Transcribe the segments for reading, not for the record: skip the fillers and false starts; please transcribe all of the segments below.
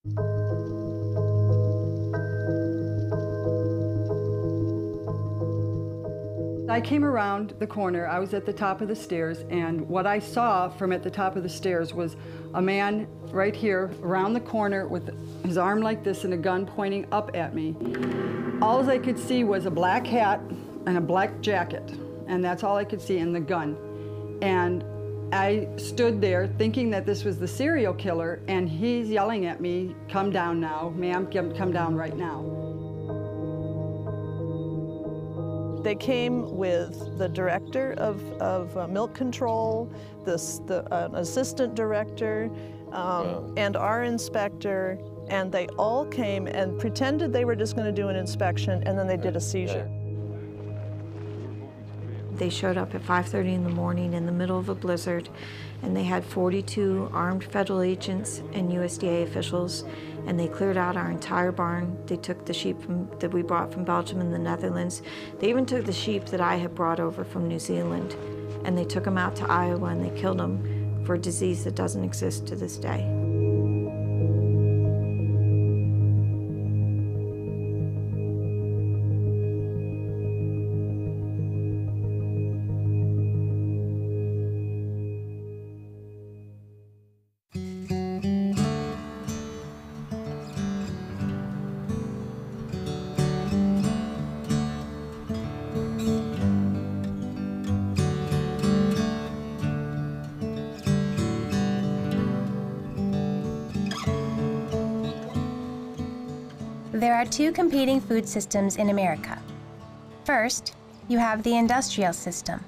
I came around the corner, I was at the top of the stairs, and what I saw from at the top of the stairs was a man right here around the corner with his arm like this and a gun pointing up at me. All I could see was a black hat and a black jacket, and that's all I could see, and the gun. And I stood there thinking that this was the serial killer, and he's yelling at me, "Come down now, ma'am, come down right now." They came with the director of milk control, the assistant director, and our inspector, and they all came and pretended they were just going to do an inspection, and then they did a seizure. They showed up at 5:30 in the morning in the middle of a blizzard, and they had 42 armed federal agents and USDA officials, and they cleared out our entire barn. They took the sheep that we brought from Belgium and the Netherlands. They even took the sheep that I had brought over from New Zealand, and they took them out to Iowa and they killed them for a disease that doesn't exist to this day. There are two competing food systems in America. First, you have the industrial system,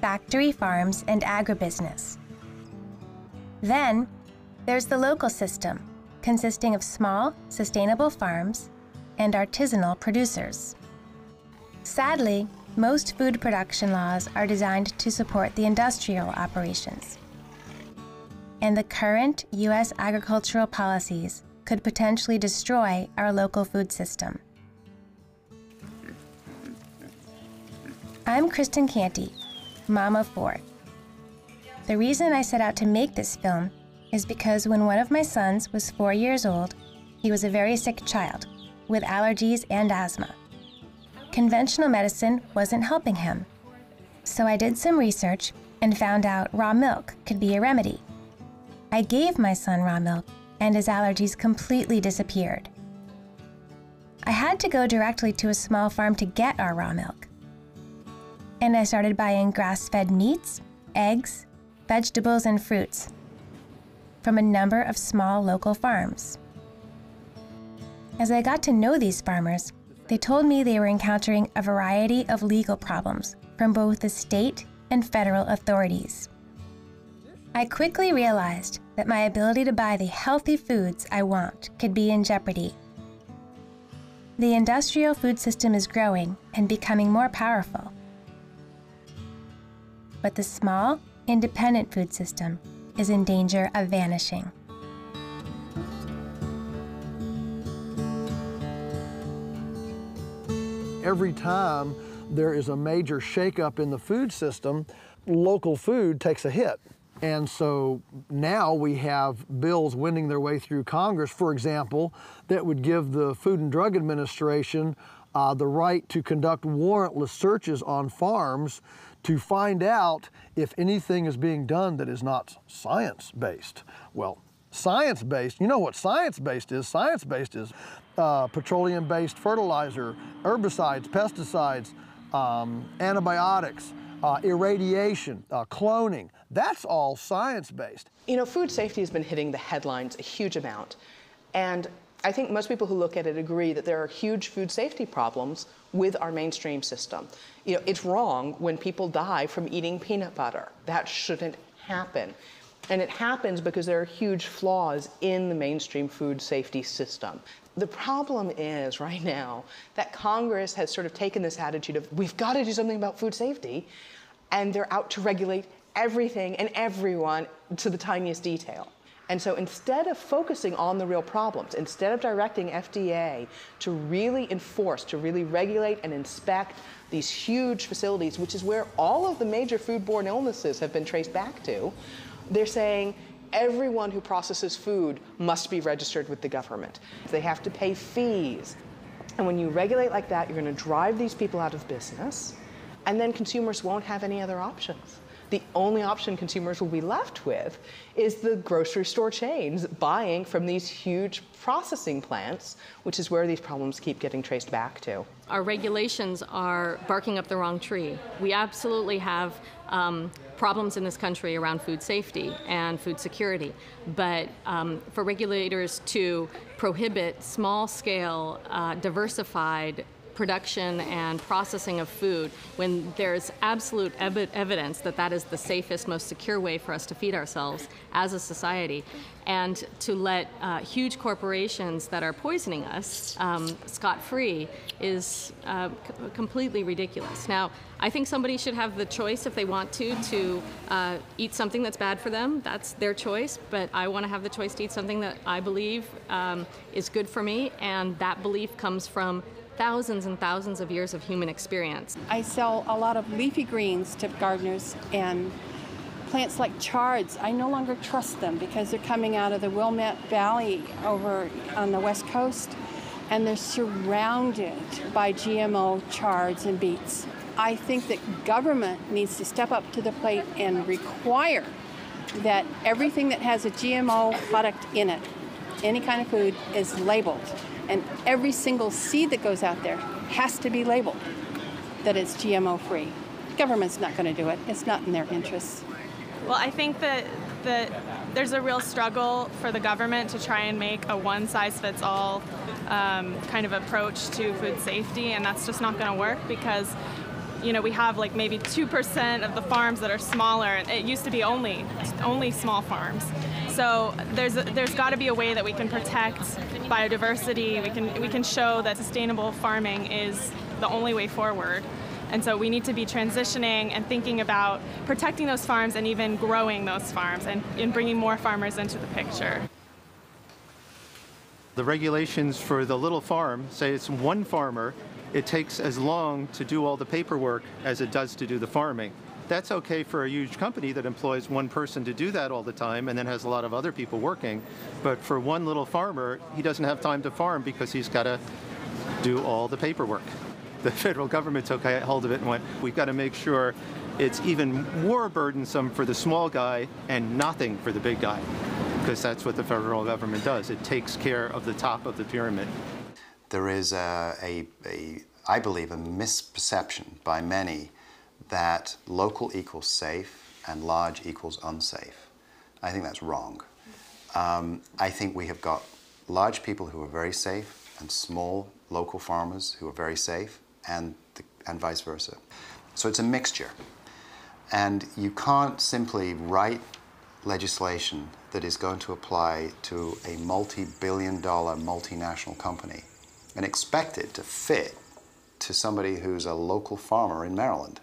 factory farms and agribusiness. Then, there's the local system, consisting of small, sustainable farms and artisanal producers. Sadly, most food production laws are designed to support the industrial operations. And the current U.S. agricultural policies could potentially destroy our local food system. I'm Kristen Canty, mom of 4. The reason I set out to make this film is because when one of my sons was 4 years old, he was a very sick child with allergies and asthma. Conventional medicine wasn't helping him. So I did some research and found out raw milk could be a remedy. I gave my son raw milk, and his allergies completely disappeared. I had to go directly to a small farm to get our raw milk. And I started buying grass-fed meats, eggs, vegetables, and fruits from a number of small local farms. As I got to know these farmers, they told me they were encountering a variety of legal problems from both the state and federal authorities. I quickly realized that my ability to buy the healthy foods I want could be in jeopardy. The industrial food system is growing and becoming more powerful. But the small, independent food system is in danger of vanishing. Every time there is a major shakeup in the food system, local food takes a hit. And so now we have bills wending their way through Congress, for example, that would give the Food and Drug Administration the right to conduct warrantless searches on farms to find out if anything is being done that is not science-based. Well, science-based, you know what science-based is? Science-based is petroleum-based fertilizer, herbicides, pesticides, antibiotics, irradiation, cloning. That's all science-based. You know, food safety has been hitting the headlines a huge amount. And I think most people who look at it agree that there are huge food safety problems with our mainstream system. You know, it's wrong when people die from eating peanut butter. That shouldn't happen. And it happens because there are huge flaws in the mainstream food safety system. The problem is right now that Congress has sort of taken this attitude of we've got to do something about food safety, and they're out to regulate everything and everyone to the tiniest detail. And so instead of focusing on the real problems, instead of directing FDA to really enforce, to really regulate and inspect these huge facilities, which is where all of the major foodborne illnesses have been traced back to, they're saying, Everyone who processes food must be registered with the government. They have to pay fees. And when you regulate like that, you're going to drive these people out of business, and then consumers won't have any other options. The only option consumers will be left with is the grocery store chains buying from these huge processing plants, which is where these problems keep getting traced back to. Our regulations are barking up the wrong tree. We absolutely have problems in this country around food safety and food security, but for regulators to prohibit small-scale, diversified production and processing of food when there's absolute evidence that that is the safest, most secure way for us to feed ourselves as a society, and to let huge corporations that are poisoning us scot-free is completely ridiculous. Now, I think somebody should have the choice if they want to eat something that's bad for them. That's their choice, but I want to have the choice to eat something that I believe is good for me, and that belief comes from thousands and thousands of years of human experience. I sell a lot of leafy greens to gardeners, and plants like chards, I no longer trust them because they're coming out of the Wilmette Valley over on the West Coast, and they're surrounded by GMO chards and beets. I think that government needs to step up to the plate and require that everything that has a GMO product in it, any kind of food, is labeled. And every single seed that goes out there has to be labeled that it's GMO-free. Government's not going to do it. It's not in their interests. Well, I think that there's a real struggle for the government to try and make a one-size-fits-all kind of approach to food safety, and that's just not going to work because, you know, we have like maybe 2% of the farms that are smaller. It used to be only small farms. So there's got to be a way that we can protect biodiversity. We can show that sustainable farming is the only way forward. And so we need to be transitioning and thinking about protecting those farms and even growing those farms and bringing more farmers into the picture. The regulations for the little farm say it's one farmer. It takes as long to do all the paperwork as it does to do the farming. That's okay for a huge company that employs one person to do that all the time and then has a lot of other people working. But for one little farmer, he doesn't have time to farm because he's got to do all the paperwork. The federal government took hold of it and went, we've got to make sure it's even more burdensome for the small guy and nothing for the big guy, because that's what the federal government does. It takes care of the top of the pyramid. There is I believe, a misperception by many that local equals safe and large equals unsafe. I think that's wrong. I think we have got large people who are very safe and small local farmers who are very safe, and vice versa. So it's a mixture. And you can't simply write legislation that is going to apply to a multi-billion-dollar multinational company and expect it to fit to somebody who's a local farmer in Maryland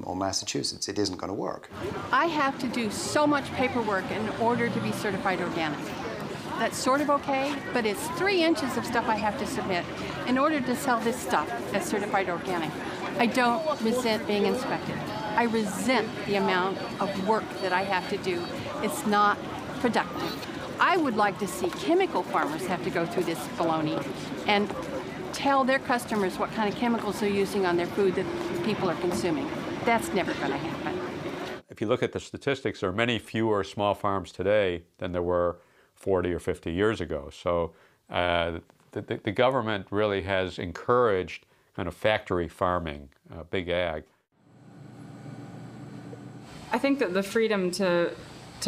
or Massachusetts. It isn't going to work. I have to do so much paperwork in order to be certified organic. That's sort of okay, but it's 3 inches of stuff I have to submit in order to sell this stuff as certified organic. I don't resent being inspected. I resent the amount of work that I have to do. It's not productive. I would like to see chemical farmers have to go through this baloney and tell their customers what kind of chemicals they're using on their food that people are consuming. That's never going to happen. If you look at the statistics, there are many fewer small farms today than there were 40 or 50 years ago. So the government really has encouraged kind of factory farming, big ag. I think that the freedom to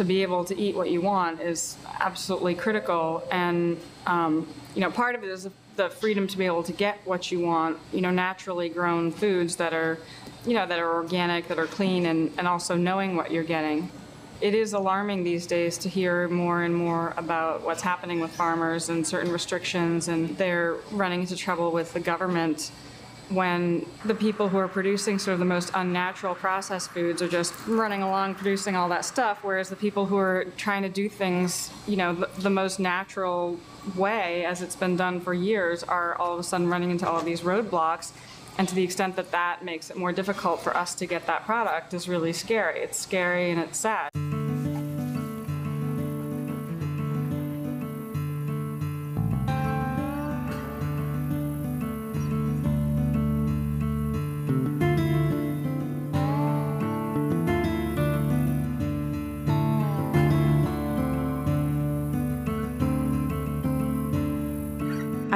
be able to eat what you want is absolutely critical, and part of it is the freedom to be able to get what you want, naturally grown foods that are, that are organic, that are clean, and also knowing what you're getting. It is alarming these days to hear more and more about what's happening with farmers and certain restrictions, and they're running into trouble with the government when the people who are producing sort of the most unnatural processed foods are just running along producing all that stuff, whereas the people who are trying to do things, the most natural way, as it's been done for years, are all of a sudden running into all of these roadblocks. And to the extent that that makes it more difficult for us to get that product is really scary. It's scary and it's sad.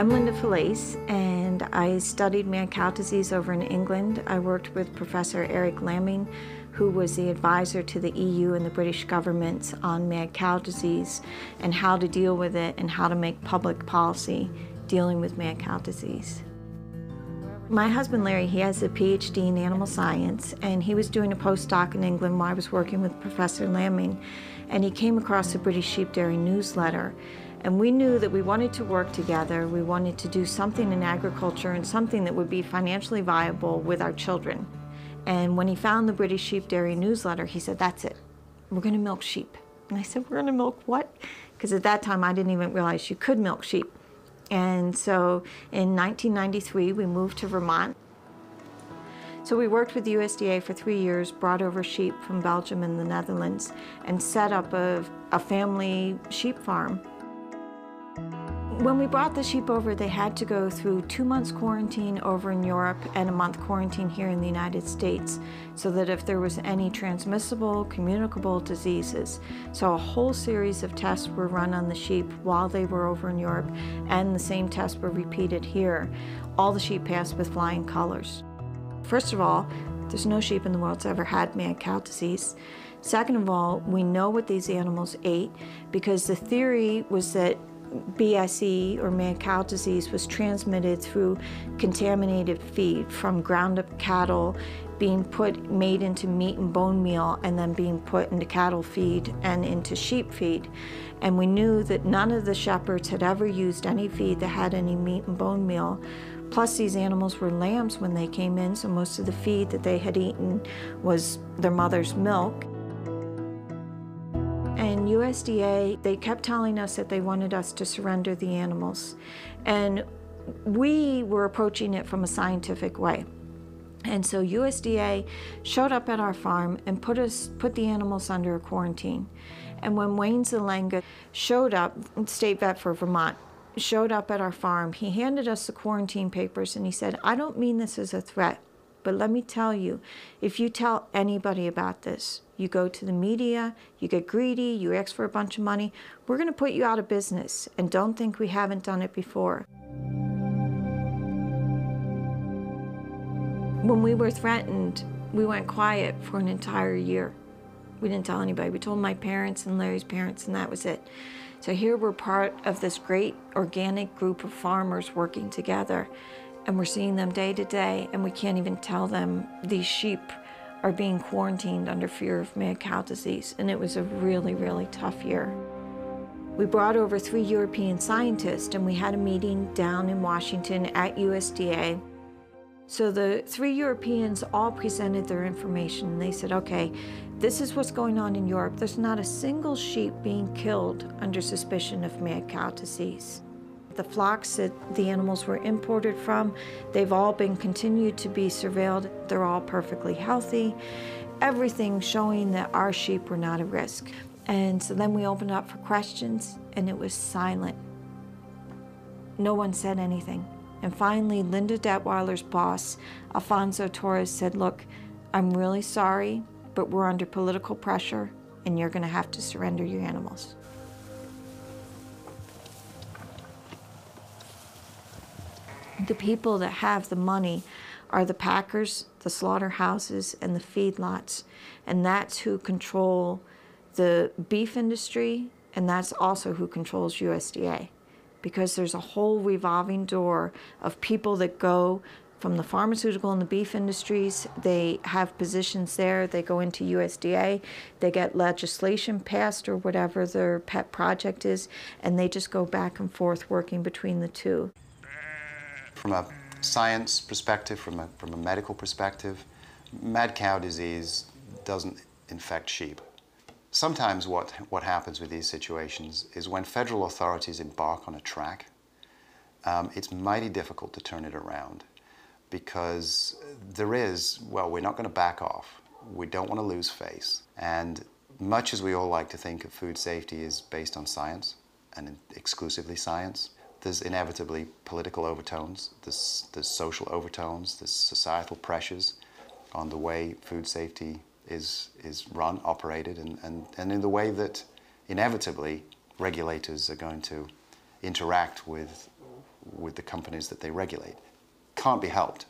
I'm Linda Felice, and I studied mad cow disease over in England. I worked with Professor Eric Lamming, who was the advisor to the EU and the British governments on mad cow disease and how to deal with it and how to make public policy dealing with mad cow disease. My husband Larry, he has a PhD in animal science, and he was doing a postdoc in England while I was working with Professor Lamming, and he came across the British Sheep Dairy newsletter. And we knew that we wanted to work together. We wanted to do something in agriculture and something that would be financially viable with our children. And when he found the British Sheep Dairy newsletter, he said, that's it. We're going to milk sheep. And I said, we're going to milk what? Because at that time, I didn't even realize you could milk sheep. And so in 1993, we moved to Vermont. So we worked with the USDA for 3 years, brought over sheep from Belgium and the Netherlands, and set up a family sheep farm. When we brought the sheep over, they had to go through 2 months quarantine over in Europe and a month quarantine here in the United States, so that if there was any transmissible, communicable diseases. So a whole series of tests were run on the sheep while they were over in Europe, and the same tests were repeated here. All the sheep passed with flying colors. First of all, there's no sheep in the world that's ever had mad cow disease. Second of all, we know what these animals ate, because the theory was that BSE, or mad cow disease, was transmitted through contaminated feed from ground up cattle being made into meat and bone meal, and then being put into cattle feed and into sheep feed. And we knew that none of the shepherds had ever used any feed that had any meat and bone meal. Plus, these animals were lambs when they came in, so most of the feed that they had eaten was their mother's milk. And USDA, they kept telling us that they wanted us to surrender the animals. And we were approaching it from a scientific way. And so USDA showed up at our farm and put the animals under a quarantine. And when Wayne Zelanga showed up, state vet for Vermont, showed up at our farm, he handed us the quarantine papers and he said, I don't mean this as a threat, but let me tell you, if you tell anybody about this, you go to the media, you get greedy, you ask for a bunch of money, we're going to put you out of business, and don't think we haven't done it before. When we were threatened, we went quiet for an entire year. We didn't tell anybody. We told my parents and Larry's parents, and that was it. So here we're part of this great organic group of farmers working together, and we're seeing them day to day, and we can't even tell them these sheep are being quarantined under fear of mad cow disease. And it was a really, really tough year. We brought over 3 European scientists, and we had a meeting down in Washington at USDA. So the 3 Europeans all presented their information. They said, okay, this is what's going on in Europe. There's not a single sheep being killed under suspicion of mad cow disease. The flocks that the animals were imported from, they've all been continued to be surveilled. They're all perfectly healthy. Everything showing that our sheep were not at risk. And so then we opened up for questions, and it was silent. No one said anything. And finally, Linda Detweiler's boss, Alfonso Torres, said, look, I'm really sorry, but we're under political pressure, and you're going to have to surrender your animals. The people that have the money are the packers, the slaughterhouses, and the feedlots. And that's who control the beef industry, and that's also who controls USDA. Because there's a whole revolving door of people that go from the pharmaceutical and the beef industries. They have positions there. They go into USDA. They get legislation passed or whatever their pet project is, and they just go back and forth working between the two. From a science perspective, from a medical perspective, mad cow disease doesn't infect sheep. Sometimes what happens with these situations is when federal authorities embark on a track, it's mighty difficult to turn it around, because we're not going to back off. We don't want to lose face. And much as we all like to think of food safety is based on science, and exclusively science, there's inevitably political overtones, there's social overtones, there's societal pressures on the way food safety is run, operated, and in the way that inevitably regulators are going to interact with with the companies that they regulate. Can't be helped.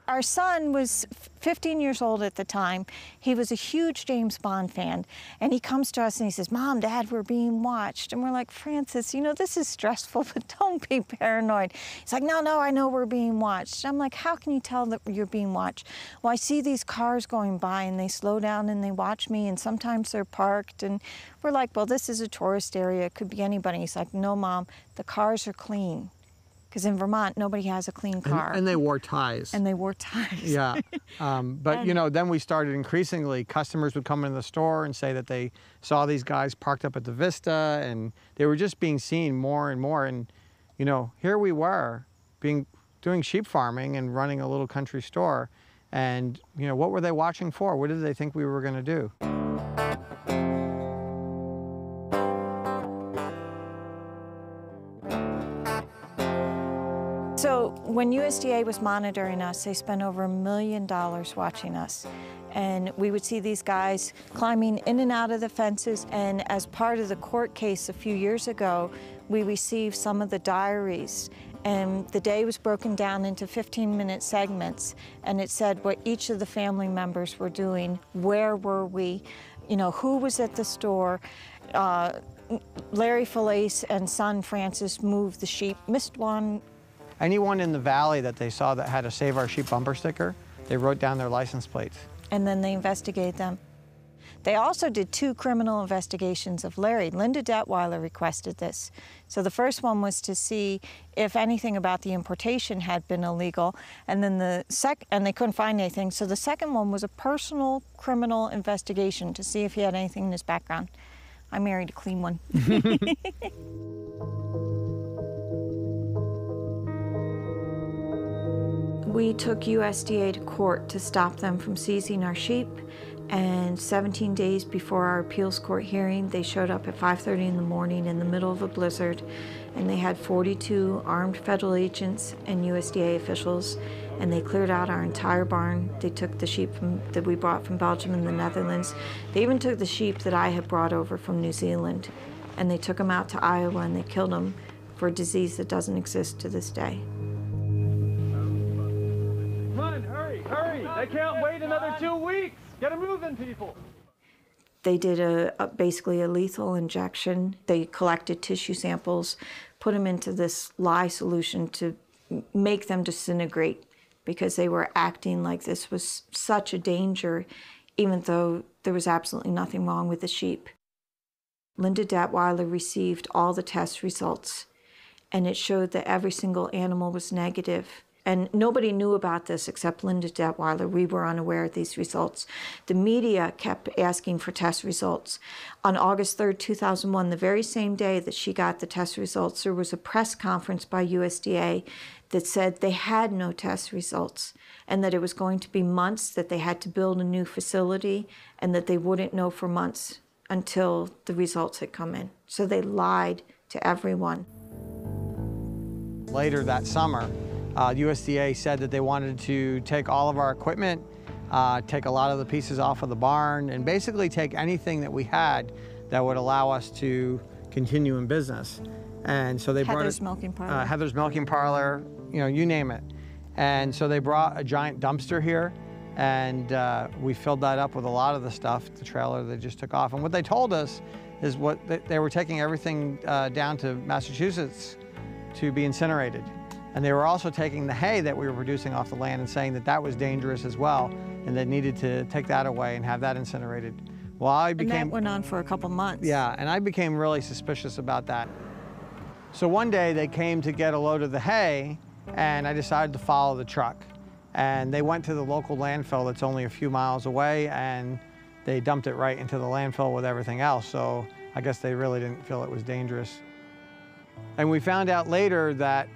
Our son was 15 years old at the time. He was a huge James Bond fan, and he comes to us and he says, "Mom, Dad, we're being watched." And we're like, "Francis, you know, this is stressful, but don't be paranoid." He's like, "No, I know we're being watched." I'm like, "How can you tell that you're being watched?" "Well, I see these cars going by and they slow down and they watch me, and sometimes they're parked." And we're like, "Well, this is a tourist area. It could be anybody." He's like, "No, Mom, the cars are clean." Because in Vermont, nobody has a clean car. And they wore ties. And they wore ties. Yeah. But, you know, then we started increasingly, customers would come into the store and say that they saw these guys parked up at the Vista, and they were just being seen more and more. And, you know, here we were doing sheep farming and running a little country store. And, you know, what were they watching for? What did they think we were going to do? So when USDA was monitoring us, they spent over $1 million watching us. And we would see these guys climbing in and out of the fences. And as part of the court case a few years ago, we received some of the diaries. And the day was broken down into 15-minute segments. And it said what each of the family members were doing, where were we, you know, who was at the store. Larry Felice and son Francis moved the sheep, missed one. Anyone in the valley that they saw that had a Save Our Sheep bumper sticker, they wrote down their license plates. And then they investigated them. They also did 2 criminal investigations of Larry. Linda Detweiler requested this. So the first one was to see if anything about the importation had been illegal, and then and they couldn't find anything. So the second one was a personal criminal investigation to see if he had anything in his background. I married a clean one. We took USDA to court to stop them from seizing our sheep, and 17 days before our appeals court hearing, they showed up at 5:30 in the morning in the middle of a blizzard, and they had 42 armed federal agents and USDA officials, and they cleared out our entire barn. They took the sheep that we brought from Belgium and the Netherlands. They even took the sheep that I had brought over from New Zealand, and they took them out to Iowa and they killed them for a disease that doesn't exist to this day. Hurry! They can't wait another 2 weeks! Get them moving, people! They did basically a lethal injection. They collected tissue samples, put them into this lye solution to make them disintegrate, because they were acting like this was such a danger, even though there was absolutely nothing wrong with the sheep. Linda Detweiler received all the test results, and it showed that every single animal was negative. And nobody knew about this except Linda Detweiler. We were unaware of these results. The media kept asking for test results. On August 3rd, 2001, the very same day that she got the test results, there was a press conference by USDA that said they had no test results, and that it was going to be months, that they had to build a new facility, and that they wouldn't know for months until the results had come in. So they lied to everyone. Later that summer, USDA said that they wanted to take all of our equipment, take a lot of the pieces off of the barn, and basically take anything that we had that would allow us to continue in business. And so they brought Heather's milking parlor. Heather's milking parlor, you know, you name it. And so they brought a giant dumpster here, and we filled that up with a lot of the stuff, the trailer they just took off. And what they told us is they were taking everything down to Massachusetts to be incinerated. And they were also taking the hay that we were producing off the land and saying that that was dangerous as well, and they needed to take that away and have that incinerated. Well, and that went on for a couple months. Yeah, and I became really suspicious about that. So one day they came to get a load of the hay, and I decided to follow the truck. And they went to the local landfill that's only a few miles away, and they dumped it right into the landfill with everything else. So I guess they really didn't feel it was dangerous. And we found out later that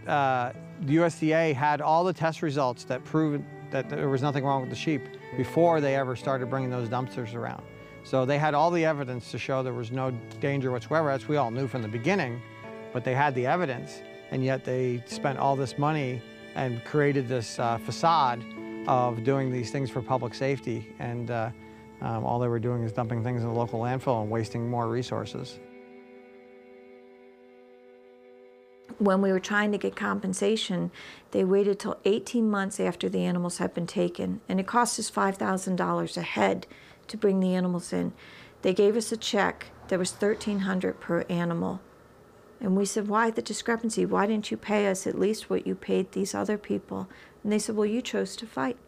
the USDA had all the test results that proved that there was nothing wrong with the sheep before they ever started bringing those dumpsters around. So they had all the evidence to show there was no danger whatsoever, as we all knew from the beginning, but they had the evidence, and yet they spent all this money and created this facade of doing these things for public safety, and all they were doing is dumping things in the local landfill and wasting more resources. when we were trying to get compensation, they waited till 18 months after the animals had been taken, and it cost us $5,000 a head to bring the animals in. They gave us a check that was $1,300 per animal. And we said, why the discrepancy? Why didn't you pay us at least what you paid these other people? And they said, well, you chose to fight.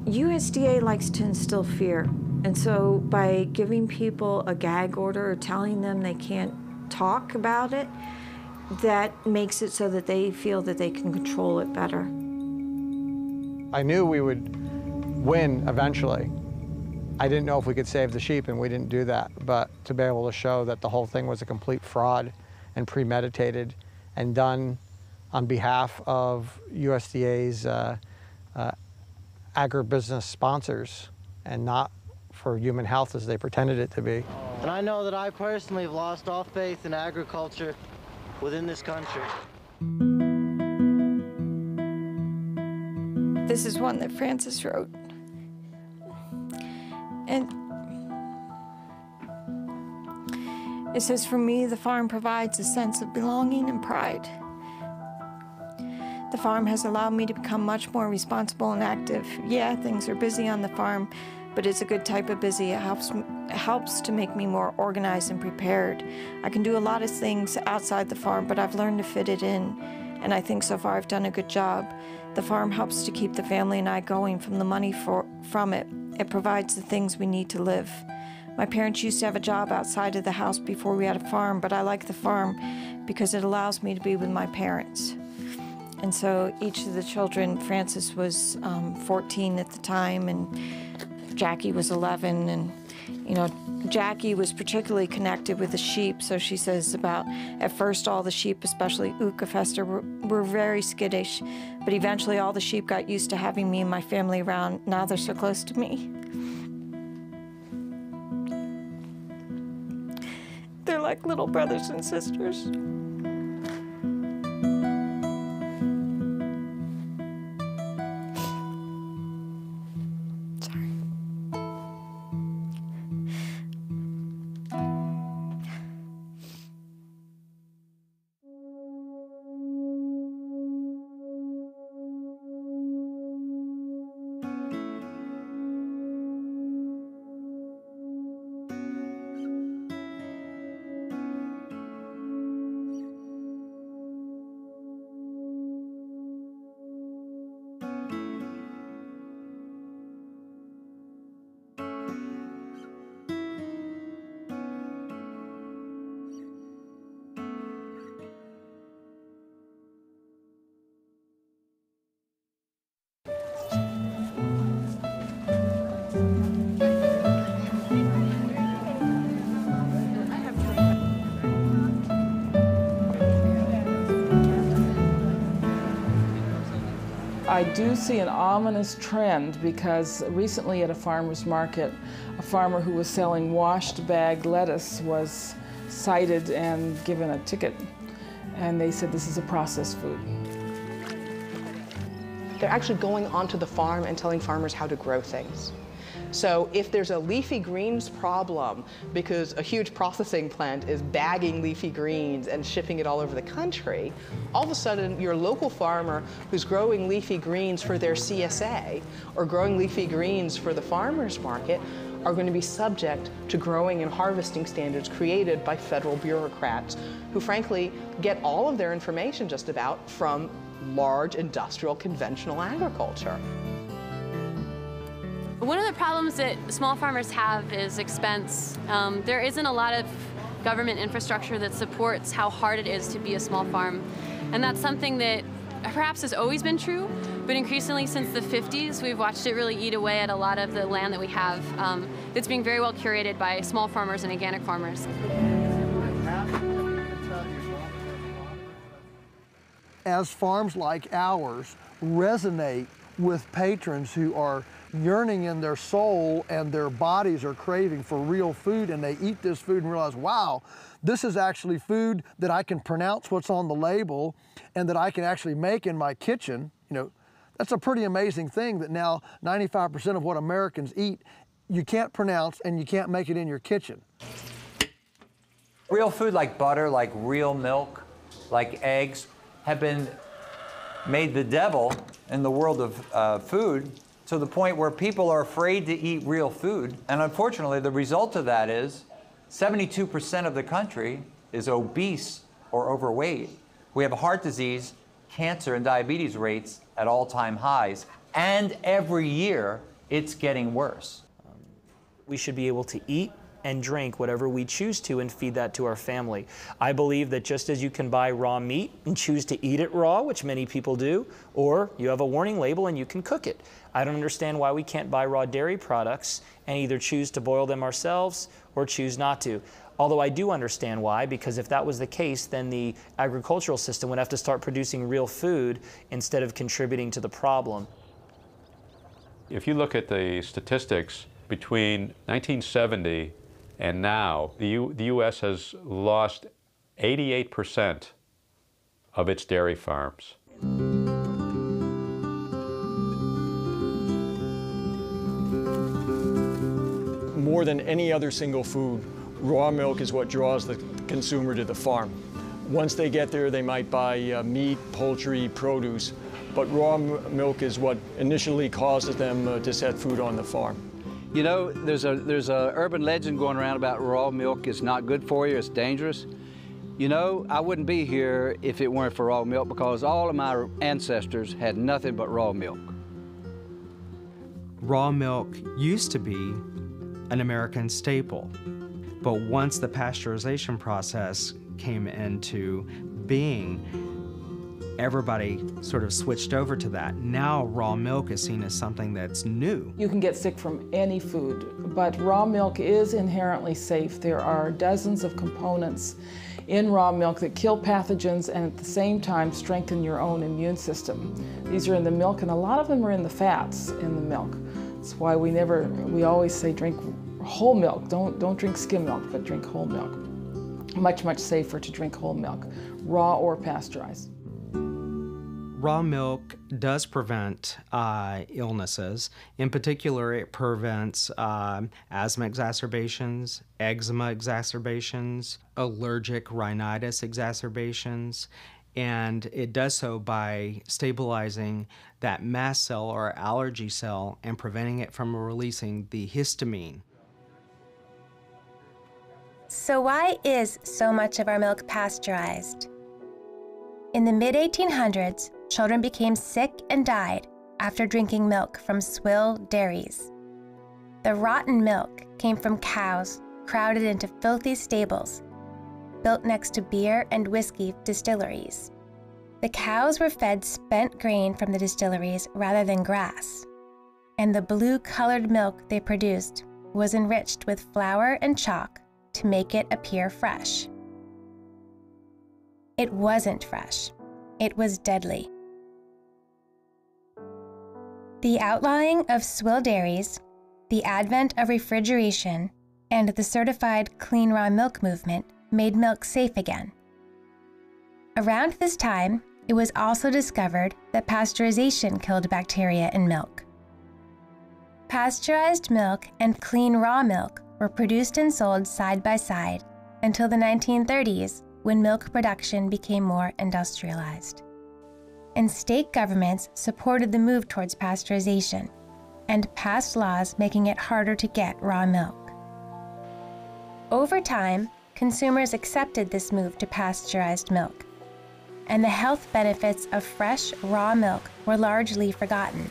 USDA likes to instill fear. And so by giving people a gag order or telling them they can't talk about it, that makes it so that they feel that they can control it better. I knew we would win eventually. I didn't know if we could save the sheep, and we didn't do that. But to be able to show that the whole thing was a complete fraud and premeditated and done on behalf of USDA's agribusiness sponsors and not for human health as they pretended it to be. And I know that I personally have lost all faith in agriculture within this country. This is one that Francis wrote. And it says, for me, the farm provides a sense of belonging and pride. The farm has allowed me to become much more responsible and active. Yeah, things are busy on the farm, but it's a good type of busy. It helps to make me more organized and prepared. I can do a lot of things outside the farm, but I've learned to fit it in, and I think so far I've done a good job. The farm helps to keep the family and I going from the money from it. It provides the things we need to live. My parents used to have a job outside of the house before we had a farm, but I like the farm because it allows me to be with my parents. And so each of the children, Francis was 14 at the time, and Jackie was 11, and you know, Jackie was particularly connected with the sheep, so she says about, at first all the sheep, especially Ukefester, were very skittish, but eventually all the sheep got used to having me and my family around. Now they're so close to me. They're like little brothers and sisters. I do see an ominous trend because recently at a farmer's market, a farmer who was selling washed bagged lettuce was cited and given a ticket. And they said this is a processed food. They're actually going onto the farm and telling farmers how to grow things. So if there's a leafy greens problem because a huge processing plant is bagging leafy greens and shipping it all over the country, all of a sudden your local farmer who's growing leafy greens for their CSA or growing leafy greens for the farmer's market are going to be subject to growing and harvesting standards created by federal bureaucrats who frankly get all of their information just about from large industrial conventional agriculture. One of the problems that small farmers have is expense. There isn't a lot of government infrastructure that supports how hard it is to be a small farm. And that's something that perhaps has always been true, but increasingly since the 50s, we've watched it really eat away at a lot of the land that we have that's being very well curated by small farmers and organic farmers. As farms like ours resonate with patrons who are yearning in their soul and their bodies are craving for real food, and they eat this food and realize, wow, this is actually food that I can pronounce what's on the label and that I can actually make in my kitchen. You know, that's a pretty amazing thing that now 95% of what Americans eat, you can't pronounce and you can't make it in your kitchen. Real food like butter, like real milk, like eggs, have been made the devil in the world of food, to the point where people are afraid to eat real food. And unfortunately, the result of that is 72% of the country is obese or overweight. We have heart disease, cancer, and diabetes rates at all-time highs. And every year, it's getting worse. We should be able to eat and drink whatever we choose to and feed that to our family. I believe that just as you can buy raw meat and choose to eat it raw, which many people do, or you have a warning label and you can cook it. I don't understand why we can't buy raw dairy products and either choose to boil them ourselves or choose not to. Although I do understand why, because if that was the case, then the agricultural system would have to start producing real food instead of contributing to the problem. If you look at the statistics between 1970 and now, the U.S. has lost 88% of its dairy farms. More than any other single food, raw milk is what draws the consumer to the farm. Once they get there, they might buy meat, poultry, produce, but raw milk is what initially causes them to set food on the farm. You know, there's a urban legend going around about raw milk is not good for you, it's dangerous. You know, I wouldn't be here if it weren't for raw milk, because all of my ancestors had nothing but raw milk. Raw milk used to be an American staple, but once the pasteurization process came into being, everybody sort of switched over to that. Now raw milk is seen as something that's new. You can get sick from any food, but raw milk is inherently safe. There are dozens of components in raw milk that kill pathogens and at the same time strengthen your own immune system. These are in the milk, and a lot of them are in the fats in the milk. That's why we always say drink whole milk. Don't drink skim milk, but drink whole milk. Much, much safer to drink whole milk, raw or pasteurized. Raw milk does prevent illnesses. In particular, it prevents asthma exacerbations, eczema exacerbations, allergic rhinitis exacerbations, and it does so by stabilizing that mast cell or allergy cell and preventing it from releasing the histamine. So why is so much of our milk pasteurized? In the mid-1800s, children became sick and died after drinking milk from swill dairies. The rotten milk came from cows crowded into filthy stables, built next to beer and whiskey distilleries. The cows were fed spent grain from the distilleries rather than grass, and the blue-colored milk they produced was enriched with flour and chalk to make it appear fresh. It wasn't fresh. It was deadly. The outlawing of swill dairies, the advent of refrigeration, and the certified clean raw milk movement made milk safe again. Around this time, it was also discovered that pasteurization killed bacteria in milk. Pasteurized milk and clean raw milk were produced and sold side by side until the 1930s, when milk production became more industrialized. And state governments supported the move towards pasteurization and passed laws making it harder to get raw milk. Over time, consumers accepted this move to pasteurized milk, and the health benefits of fresh, raw milk were largely forgotten.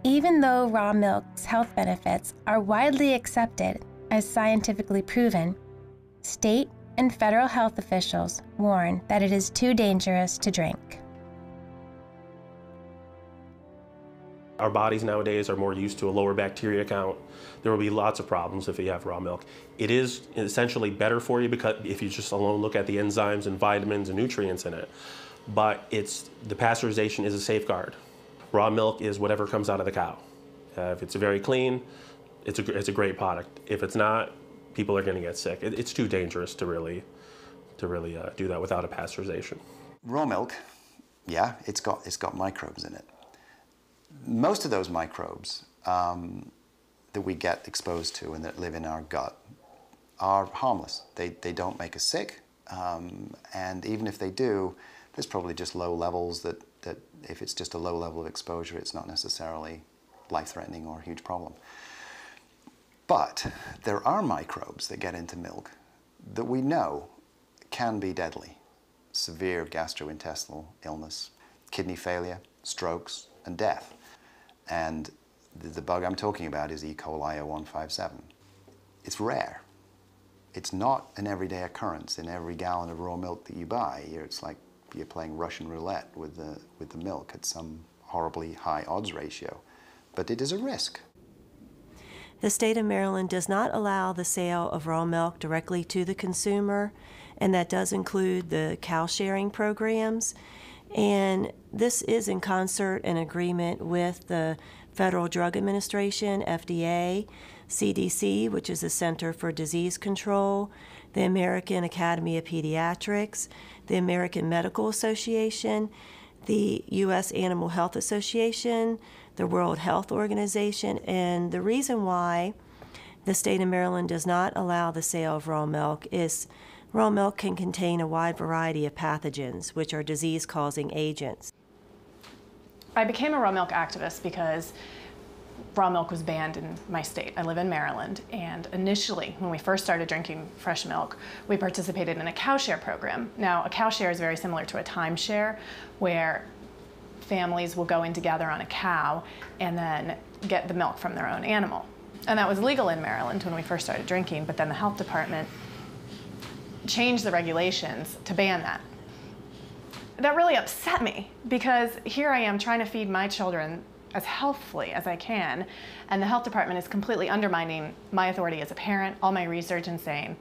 Even though raw milk's health benefits are widely accepted as scientifically proven, state and federal health officials warn that it is too dangerous to drink. Our bodies nowadays are more used to a lower bacteria count. There will be lots of problems if you have raw milk. It is essentially better for you because if you just alone look at the enzymes and vitamins and nutrients in it. But the pasteurization is a safeguard. Raw milk is whatever comes out of the cow. If it's very clean, it's a great product. If it's not, people are going to get sick. It's too dangerous to really do that without a pasteurization. Raw milk, yeah, it's got microbes in it. Most of those microbes that we get exposed to and that live in our gut are harmless. They don't make us sick. And even if they do, there's probably just low levels that if it's just a low level of exposure, it's not necessarily life-threatening or a huge problem. But there are microbes that get into milk that we know can be deadly. Severe gastrointestinal illness, kidney failure, strokes, and death. And the bug I'm talking about is E. coli 0157. It's rare. It's not an everyday occurrence in every gallon of raw milk that you buy. It's like you're playing Russian roulette with the milk at some horribly high odds ratio. But it is a risk. The state of Maryland does not allow the sale of raw milk directly to the consumer, and that does include the cow sharing programs. And this is in concert and agreement with the Federal Drug Administration, FDA, CDC, which is the Center for Disease Control, the American Academy of Pediatrics, the American Medical Association, the U.S. Animal Health Association, the World Health Organization. And the reason why the state of Maryland does not allow the sale of raw milk is raw milk can contain a wide variety of pathogens, which are disease-causing agents. I became a raw milk activist because raw milk was banned in my state. I live in Maryland, and initially, when we first started drinking fresh milk, we participated in a cow share program. Now, a cow share is very similar to a timeshare, where families will go in together on a cow and then get the milk from their own animal. And that was legal in Maryland when we first started drinking, but then the health department changed the regulations to ban that. That really upset me, because here I am trying to feed my children as healthfully as I can, and the health department is completely undermining my authority as a parent, all my research, and saying,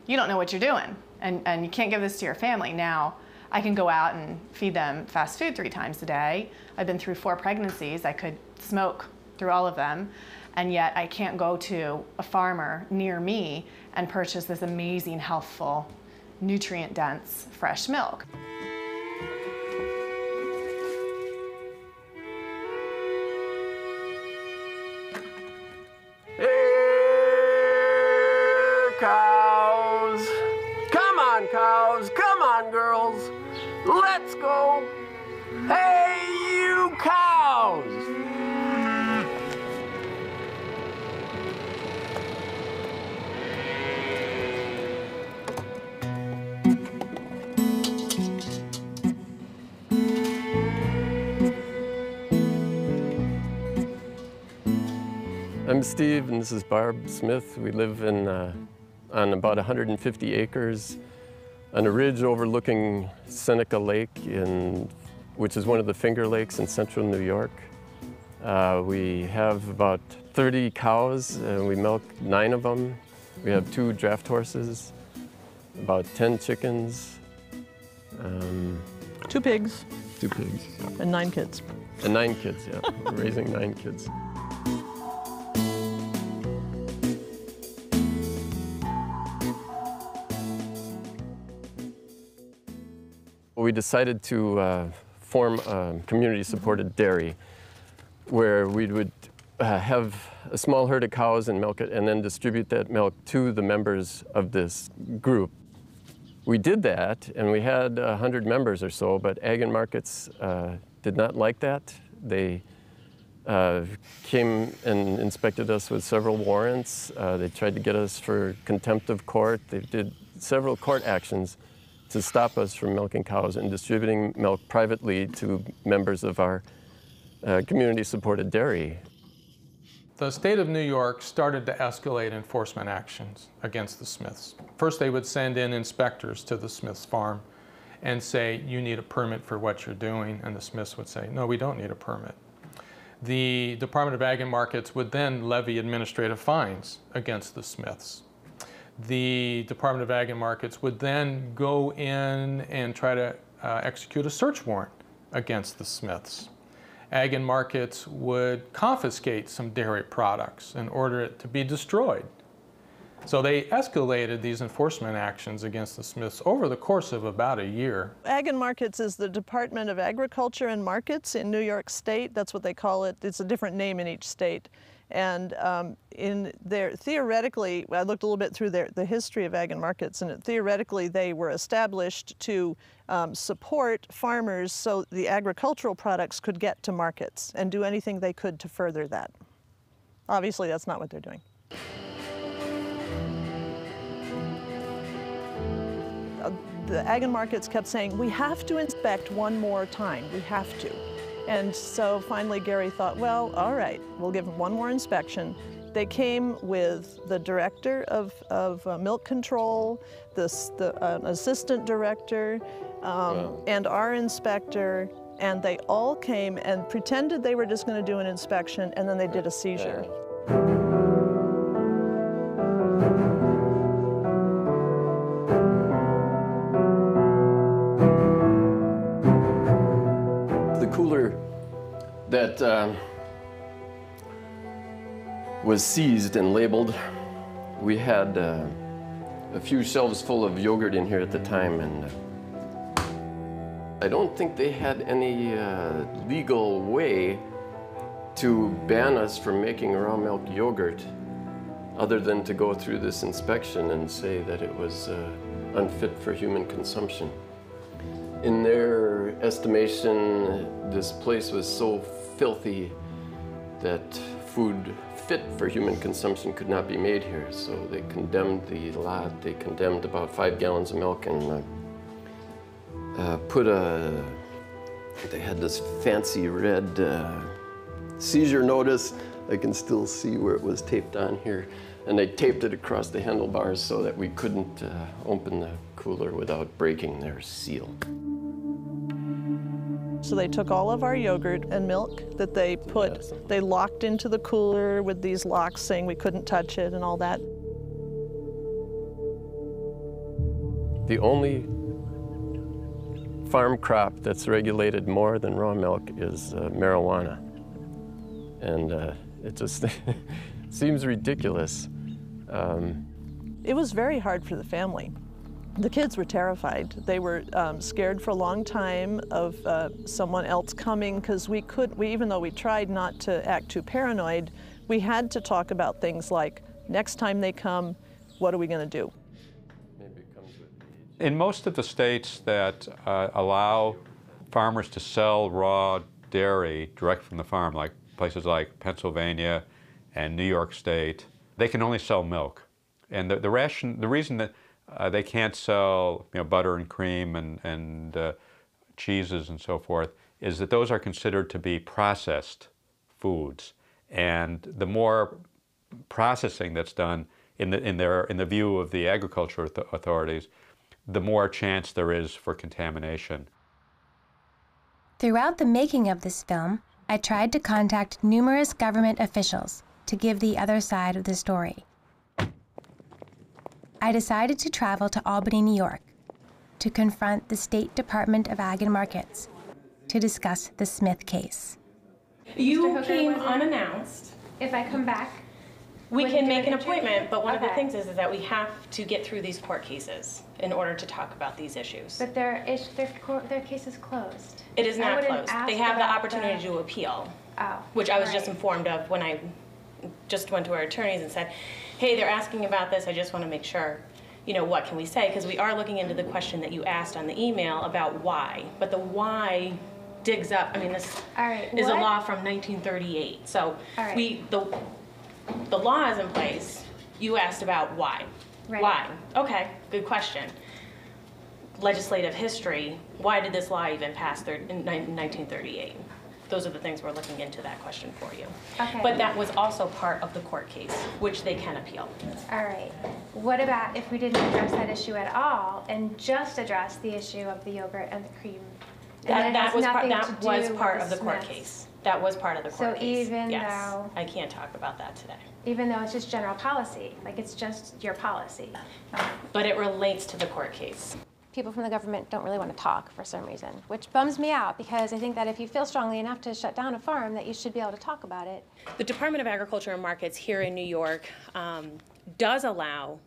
you don't know what you're doing, and you can't give this to your family. Now, I can go out and feed them fast food 3 times a day. I've been through 4 pregnancies. I could smoke through all of them, and yet I can't go to a farmer near me and purchase this amazing, healthful, nutrient-dense, fresh milk. Cows. Come on, cows. Come on, girls. Let's go. Hey, you cows. I'm Steve, and this is Barb Smith. We live in, on about 150 acres on a ridge overlooking Seneca Lake, which is one of the Finger Lakes in central New York. We have about 30 cows, and we milk 9 of them. We have 2 draft horses, about 10 chickens. 2 pigs. 2 pigs. And 9 kids. And 9 kids, yeah. We're raising 9 kids. We decided to form a community-supported dairy where we would have a small herd of cows and milk it, and then distribute that milk to the members of this group. We did that, and we had 100 members or so, but Ag and Markets did not like that. They came and inspected us with several warrants. They tried to get us for contempt of court. They did several court actions to stop us from milking cows and distributing milk privately to members of our community-supported dairy. The state of New York started to escalate enforcement actions against the Smiths. First, they would send in inspectors to the Smiths farm and say, you need a permit for what you're doing, and the Smiths would say, no, we don't need a permit. The Department of Ag and Markets would then levy administrative fines against the Smiths. The Department of Ag and Markets would then go in and try to execute a search warrant against the Smiths. Ag and Markets would confiscate some dairy products and order it to be destroyed. So they escalated these enforcement actions against the Smiths over the course of about a year. Ag and Markets is the Department of Agriculture and Markets in New York State. That's what they call it. It's a different name in each state. And theoretically, I looked a little bit through the history of Ag and Markets, and theoretically they were established to support farmers so the agricultural products could get to markets and do anything they could to further that. Obviously, that's not what they're doing. The Ag and Markets kept saying, we have to inspect one more time, we have to. And so finally Gary thought, well, all right, we'll give them one more inspection. They came with the director of milk control, the assistant director, and our inspector, and they all came and pretended they were just going to do an inspection, and then they did a seizure. Cooler that was seized and labeled. We had a few shelves full of yogurt in here at the time, and I don't think they had any legal way to ban us from making raw milk yogurt other than to go through this inspection and say that it was unfit for human consumption. In their estimation, this place was so filthy that food fit for human consumption could not be made here. So they condemned the lot. They condemned about 5 gallons of milk and they had this fancy red seizure notice. I can still see where it was taped on here. And they taped it across the handlebars so that we couldn't open the cooler without breaking their seal. So they took all of our yogurt and milk that they they locked into the cooler with these locks saying we couldn't touch it and all that. The only farm crop that's regulated more than raw milk is marijuana. And it just seems ridiculous. It was very hard for the family. The kids were terrified. They were scared for a long time of someone else coming, because even though we tried not to act too paranoid, we had to talk about things like, next time they come, what are we going to do? In most of the states that allow farmers to sell raw dairy direct from the farm, like places like Pennsylvania and New York State, they can only sell milk. And the reason that they can't sell butter and cream and cheeses and so forth is that those are considered to be processed foods. And the more processing that's done in the view of the agriculture authorities, the more chance there is for contamination. Throughout the making of this film, I tried to contact numerous government officials to give the other side of the story. I decided to travel to Albany, New York, to confront the State Department of Ag and Markets to discuss the Smith case. You came unannounced. If I come back, we can make an appointment, but one of the things is that we have to get through these court cases in order to talk about these issues. But their case is closed. It is not closed. They have the opportunity to appeal, which I was just informed of when I just went to our attorneys and said, hey, they're asking about this. I just want to make sure, what can we say? Because we are looking into the question that you asked on the email about why. But the why digs up. I mean, this is a law from 1938. So the law is in place. You asked about why. Right. Why? Okay, good question. Legislative history. Why did this law even pass in 1938? Those are the things we're looking into that question for you. Okay. But that was also part of the court case, which they can appeal. All right. What about if we didn't address that issue at all and just address the issue of the yogurt and the cream? That was part of the court case. That was part of the court case. So even yes. though... I can't talk about that today. Even though it's just general policy, like it's just your policy. But it relates to the court case. People from the government don't really want to talk for some reason, which bums me out because I think that if you feel strongly enough to shut down a farm, that you should be able to talk about it. The Department of Agriculture and Markets here in New York does allow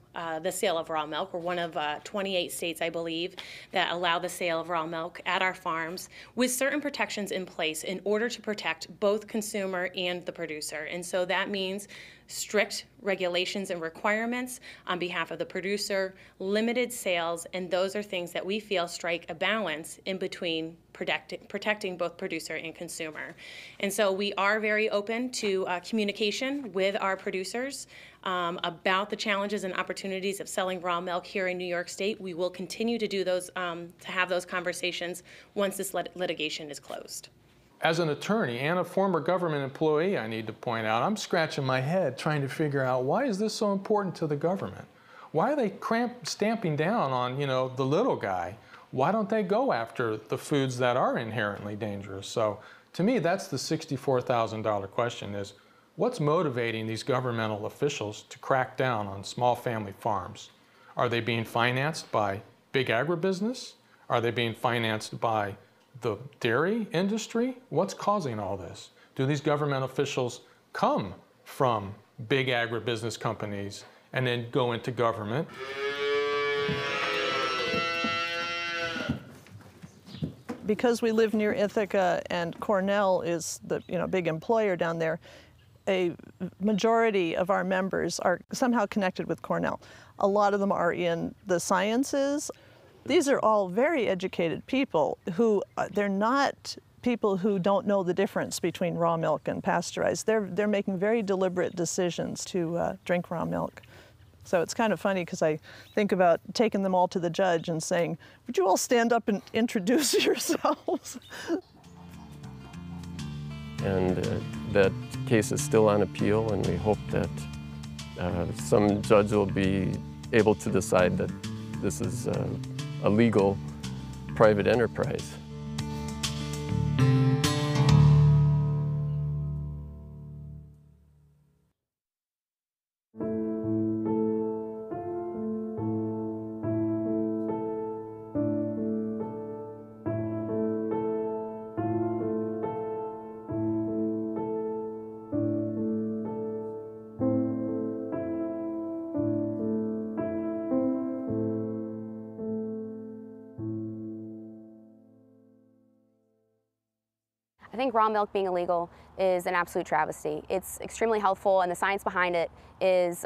the sale of raw milk. We're one of 28 states, I believe, that allow the sale of raw milk at our farms with certain protections in place in order to protect both consumer and the producer. And so that means strict regulations and requirements on behalf of the producer, limited sales, and those are things that we feel strike a balance in between protecting both producer and consumer. And so we are very open to communication with our producers about the challenges and opportunities of selling raw milk here in New York State. We will continue to do those, to have those conversations once this litigation is closed. As an attorney and a former government employee, I need to point out, I'm scratching my head trying to figure out, why is this so important to the government? Why are they stamping down on, the little guy? Why don't they go after the foods that are inherently dangerous? So to me, that's the $64,000 question is, what's motivating these governmental officials to crack down on small family farms? Are they being financed by big agribusiness? Are they being financed by the dairy industry? What's causing all this? Do these government officials come from big agribusiness companies and then go into government? Because we live near Ithaca and Cornell is the big employer down there, a majority of our members are somehow connected with Cornell. A lot of them are in the sciences. These are all very educated people who, they're not people who don't know the difference between raw milk and pasteurized. They're making very deliberate decisions to drink raw milk. So it's kind of funny because I think about taking them all to the judge and saying, would you all stand up and introduce yourselves? And that case is still on appeal, and we hope that some judge will be able to decide that this is a legal private enterprise. I think raw milk being illegal is an absolute travesty. It's extremely helpful, and the science behind it is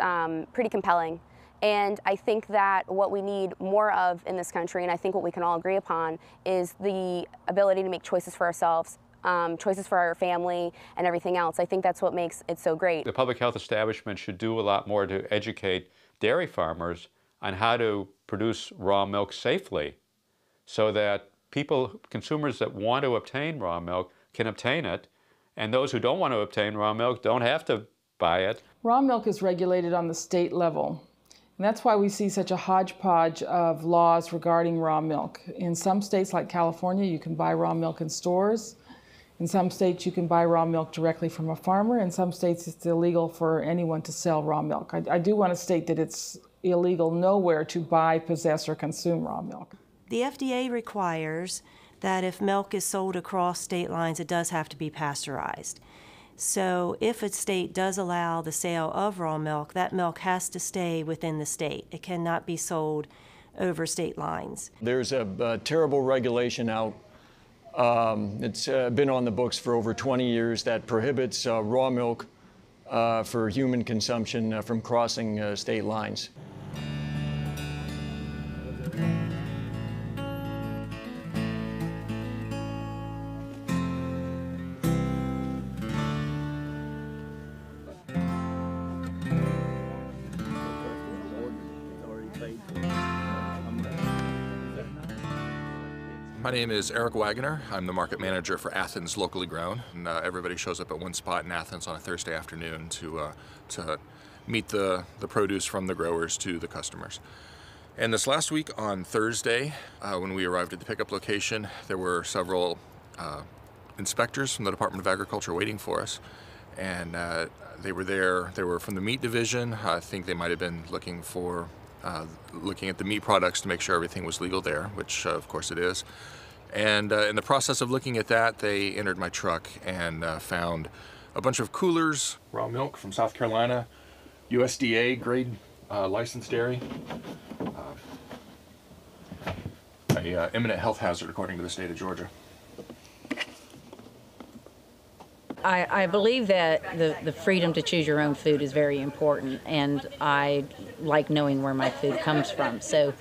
pretty compelling. And I think that what we need more of in this country, and I think what we can all agree upon, is the ability to make choices for ourselves, choices for our family, and everything else. I think that's what makes it so great. The public health establishment should do a lot more to educate dairy farmers on how to produce raw milk safely so that consumers that want to obtain raw milk can obtain it, and those who don't want to obtain raw milk don't have to buy it. Raw milk is regulated on the state level, and that's why we see such a hodgepodge of laws regarding raw milk. In some states like California, you can buy raw milk in stores. In some states, you can buy raw milk directly from a farmer. In some states, it's illegal for anyone to sell raw milk. I do want to state that it's illegal nowhere to buy, possess, or consume raw milk. The FDA requires that if milk is sold across state lines, it does have to be pasteurized. So if a state does allow the sale of raw milk, that milk has to stay within the state. It cannot be sold over state lines. There's a terrible regulation out. It's been on the books for over 20 years that prohibits raw milk for human consumption from crossing state lines. My name is Eric Wagoner. I'm the market manager for Athens Locally Grown. And, everybody shows up at one spot in Athens on a Thursday afternoon to meet the produce from the growers to the customers. And this last week on Thursday, when we arrived at the pickup location, there were several inspectors from the Department of Agriculture waiting for us. And they were there. They were from the meat division. I think they might have been looking at the meat products to make sure everything was legal there, which of course it is. And in the process of looking at that, they entered my truck and found a bunch of coolers. Raw milk from South Carolina, USDA grade licensed dairy, a imminent health hazard according to the state of Georgia. I believe that the freedom to choose your own food is very important, and I like knowing where my food comes from. So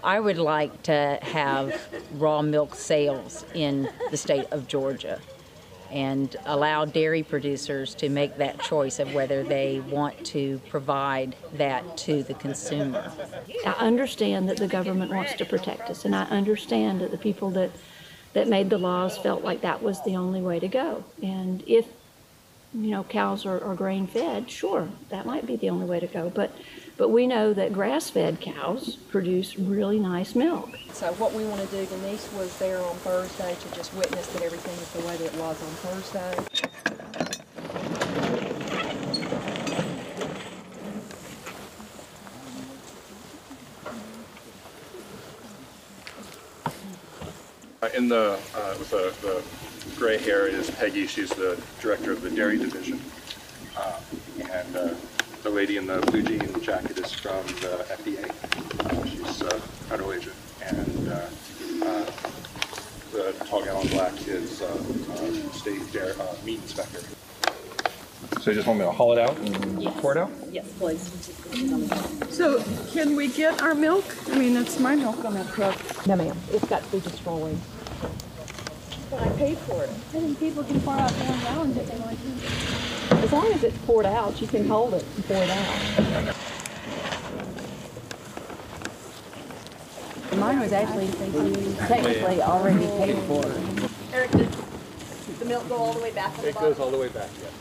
I would like to have raw milk sales in the state of Georgia and allow dairy producers to make that choice of whether they want to provide that to the consumer. I understand that the government wants to protect us, and I understand that the people that made the laws felt like that was the only way to go. And if, you know, cows are grain fed, sure, that might be the only way to go. But we know that grass-fed cows produce really nice milk. So what we want to do, Denise was there on Thursday to just witness that everything is the way that it was on Thursday. In the with the gray hair is Peggy. She's the director of the dairy division, and the lady in the blue jean jacket is from the FDA. She's a federal agent, and the tall gal in black is state dairy, meat inspector. So you just want me to haul it out and pour it out? Yes, please. So can we get our milk? I mean, it's my milk on that truck. No, ma'am. It's got to be destroyed. But I paid for it. I think people can pour out their own gallons if they want to. As long as it's poured out, you can hold it and pour it out. Mine was actually technically already paid for. Eric, does the milk go all the way back? It goes all the way back, yes.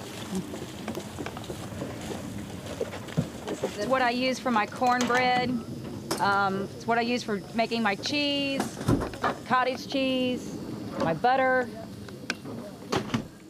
It's what I use for my cornbread. It's what I use for making my cheese, cottage cheese, my butter.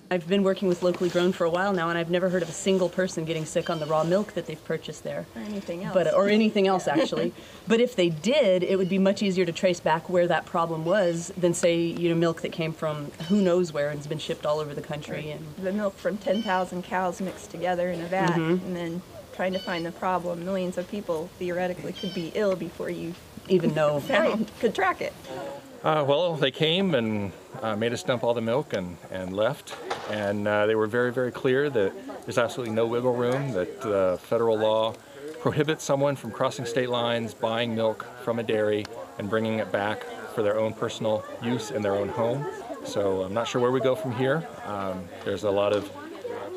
I've been working with locally grown for a while now, and I've never heard of a single person getting sick on the raw milk that they've purchased there. Or anything else. Or anything else, actually. But if they did, it would be much easier to trace back where that problem was than, say, milk that came from who knows where and has been shipped all over the country. And the milk from 10,000 cows mixed together in a vat, and then trying to find the problem. Millions of people theoretically could be ill before you even know could track it. Well, they came and made us dump all the milk and left. And they were very, very clear that there's absolutely no wiggle room, that federal law prohibits someone from crossing state lines, buying milk from a dairy, and bringing it back for their own personal use in their own home. So I'm not sure where we go from here. There's a lot of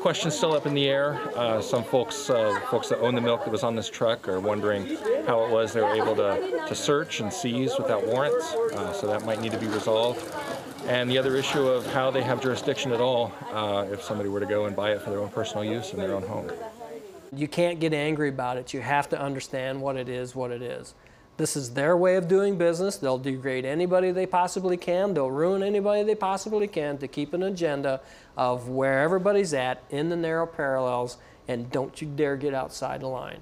questions still up in the air. Some folks that own the milk that was on this truck are wondering how it was they were able to search and seize without warrants, so that might need to be resolved. And the other issue of how they have jurisdiction at all if somebody were to go and buy it for their own personal use in their own home. You can't get angry about it. You have to understand what it is, what it is. This is their way of doing business. They'll degrade anybody they possibly can. They'll ruin anybody they possibly can to keep an agenda of where everybody's at in the narrow parallels, and don't you dare get outside the line.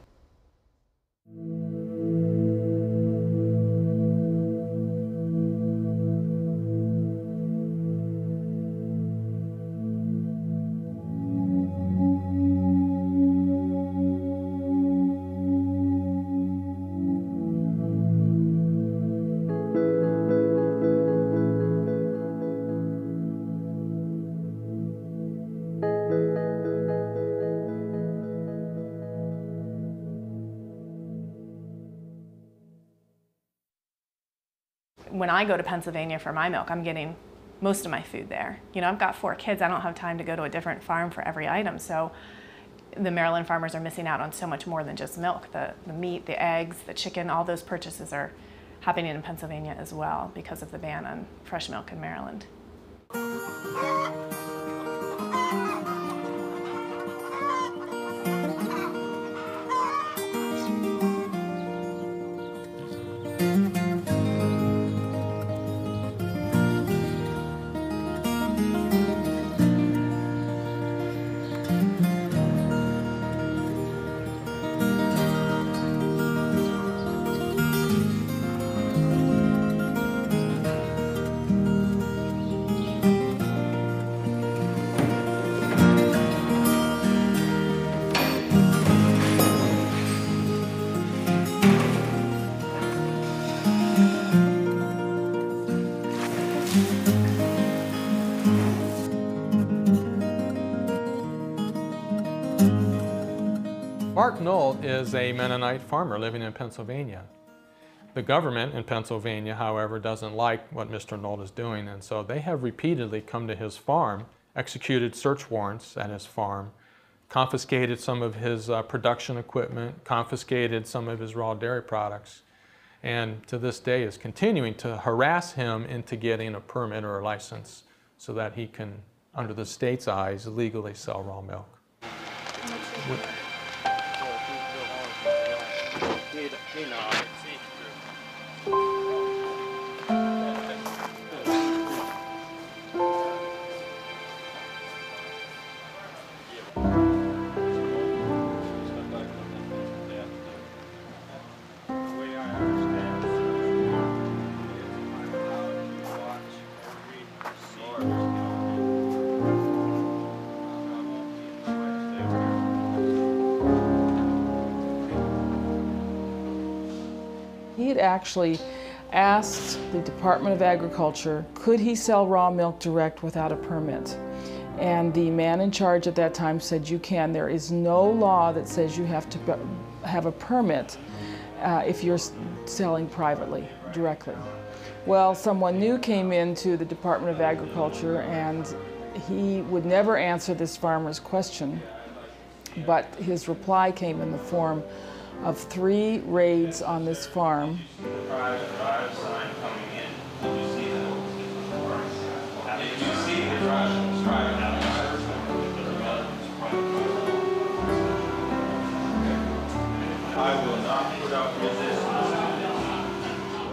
When I go to Pennsylvania for my milk, I'm getting most of my food there. I've got 4 kids. I don't have time to go to a different farm for every item. So the Maryland farmers are missing out on so much more than just milk. The meat, the eggs, the chicken, all those purchases are happening in Pennsylvania as well because of the ban on fresh milk in Maryland. Mark Knoll is a Mennonite farmer living in Pennsylvania. The government in Pennsylvania, however, doesn't like what Mr. Knoll is doing, and so they have repeatedly come to his farm, executed search warrants at his farm, confiscated some of his production equipment, confiscated some of his raw dairy products, and to this day is continuing to harass him into getting a permit or a license so that he can, under the state's eyes, legally sell raw milk. He had actually asked the Department of Agriculture, could he sell raw milk direct without a permit? And the man in charge at that time said, you can. There is no law that says you have to have a permit if you're selling privately, directly. Well, someone new came into the Department of Agriculture, and he would never answer this farmer's question, but his reply came in the form of 3 raids on this farm.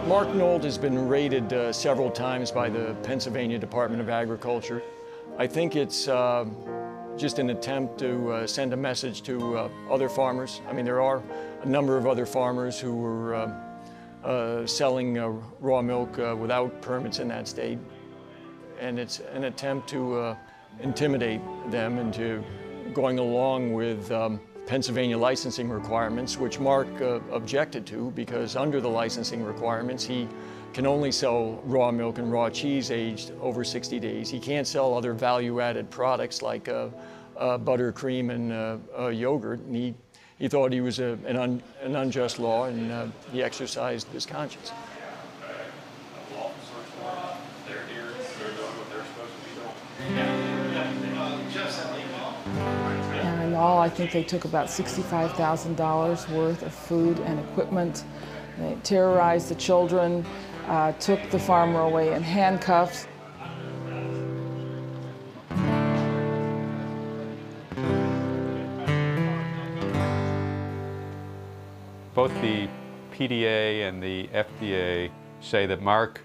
Mark Knoll has been raided several times by the Pennsylvania Department of Agriculture. I think it's just an attempt to send a message to other farmers. I mean, there are a number of other farmers who were selling raw milk without permits in that state. And it's an attempt to intimidate them into going along with Pennsylvania licensing requirements, which Mark objected to, because under the licensing requirements, he can only sell raw milk and raw cheese aged over 60 days. He can't sell other value-added products like butter, cream, and yogurt. And he thought he was an unjust law, and he exercised his conscience. And in all, I think they took about $65,000 worth of food and equipment. They terrorized the children, took the farmer away in handcuffs. Both the PDA and the FDA say that Mark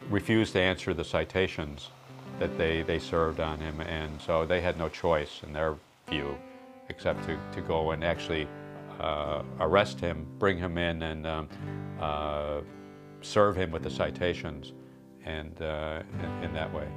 refused to answer the citations that they served on him, and so they had no choice in their view except to go and actually arrest him, bring him in, and serve him with the citations, and in that way.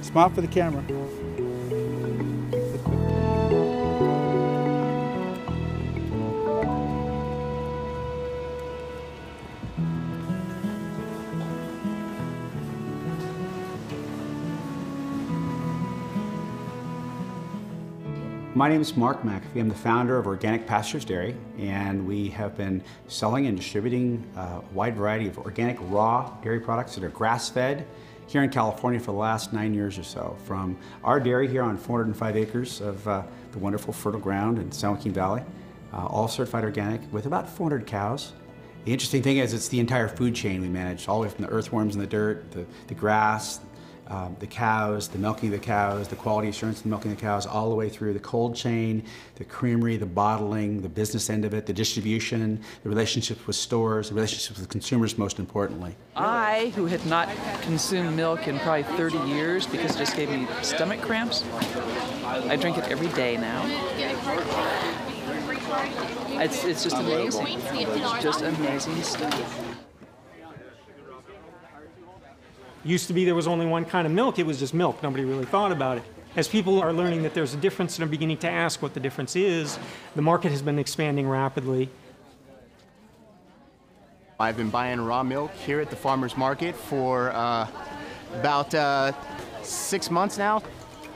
Smile for the camera. My name is Mark McAfee. I'm the founder of Organic Pastures Dairy, and we have been selling and distributing a wide variety of organic raw dairy products that are grass-fed here in California for the last 9 years or so. From our dairy here on 405 acres of the wonderful fertile ground in San Joaquin Valley, all certified organic with about 400 cows. The interesting thing is it's the entire food chain we manage, all the way from the earthworms in the dirt, the grass, the cows, the milking of the cows, the quality assurance of the milking of the cows, all the way through the cold chain, the creamery, the bottling, the business end of it, the distribution, the relationships with stores, the relationships with consumers, most importantly. I, who had not consumed milk in probably 30 years because it just gave me stomach cramps, I drink it every day now. It's just amazing. It's just amazing stuff. Used to be there was only one kind of milk, it was just milk. Nobody really thought about it. As people are learning that there's a difference and are beginning to ask what the difference is, the market has been expanding rapidly. I've been buying raw milk here at the farmer's market for about 6 months now.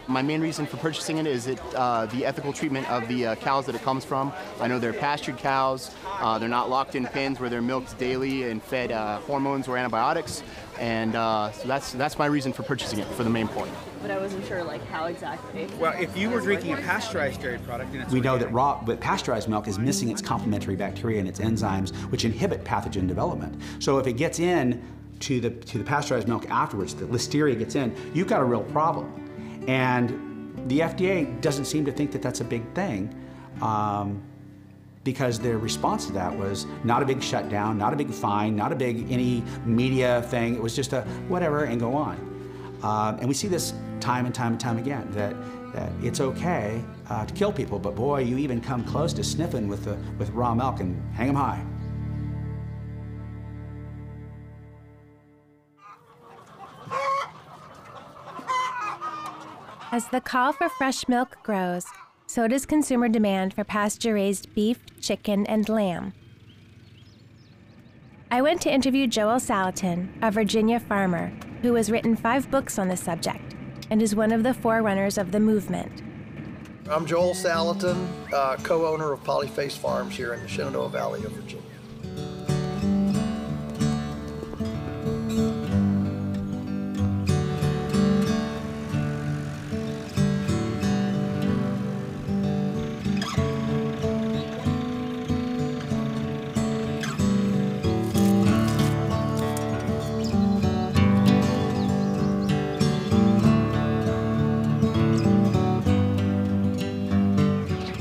My main reason for purchasing it is the ethical treatment of the cows that it comes from. I know they're pastured cows. They're not locked in pens where they're milked daily and fed hormones or antibiotics. And so that's my reason for purchasing it, for the main point. But I wasn't sure like how exactly. Well, if you were drinking a pasteurized dairy product, then it's we know that pasteurized milk is missing its complementary bacteria and its enzymes, which inhibit pathogen development. So if it gets in to the pasteurized milk afterwards, the listeria gets in, you've got a real problem. And the FDA doesn't seem to think that that's a big thing, because their response to that was not a big shutdown, not a big fine, not a big any media thing. It was just a whatever and go on. And we see this time and time and time again, that it's okay to kill people, but boy, you even come close to sniffing with raw milk and hang them high. As the call for fresh milk grows, so does consumer demand for pasture-raised beef, chicken, and lamb. I went to interview Joel Salatin, a Virginia farmer who has written 5 books on the subject and is one of the forerunners of the movement. I'm Joel Salatin, co-owner of Polyface Farms here in the Shenandoah Valley of Virginia.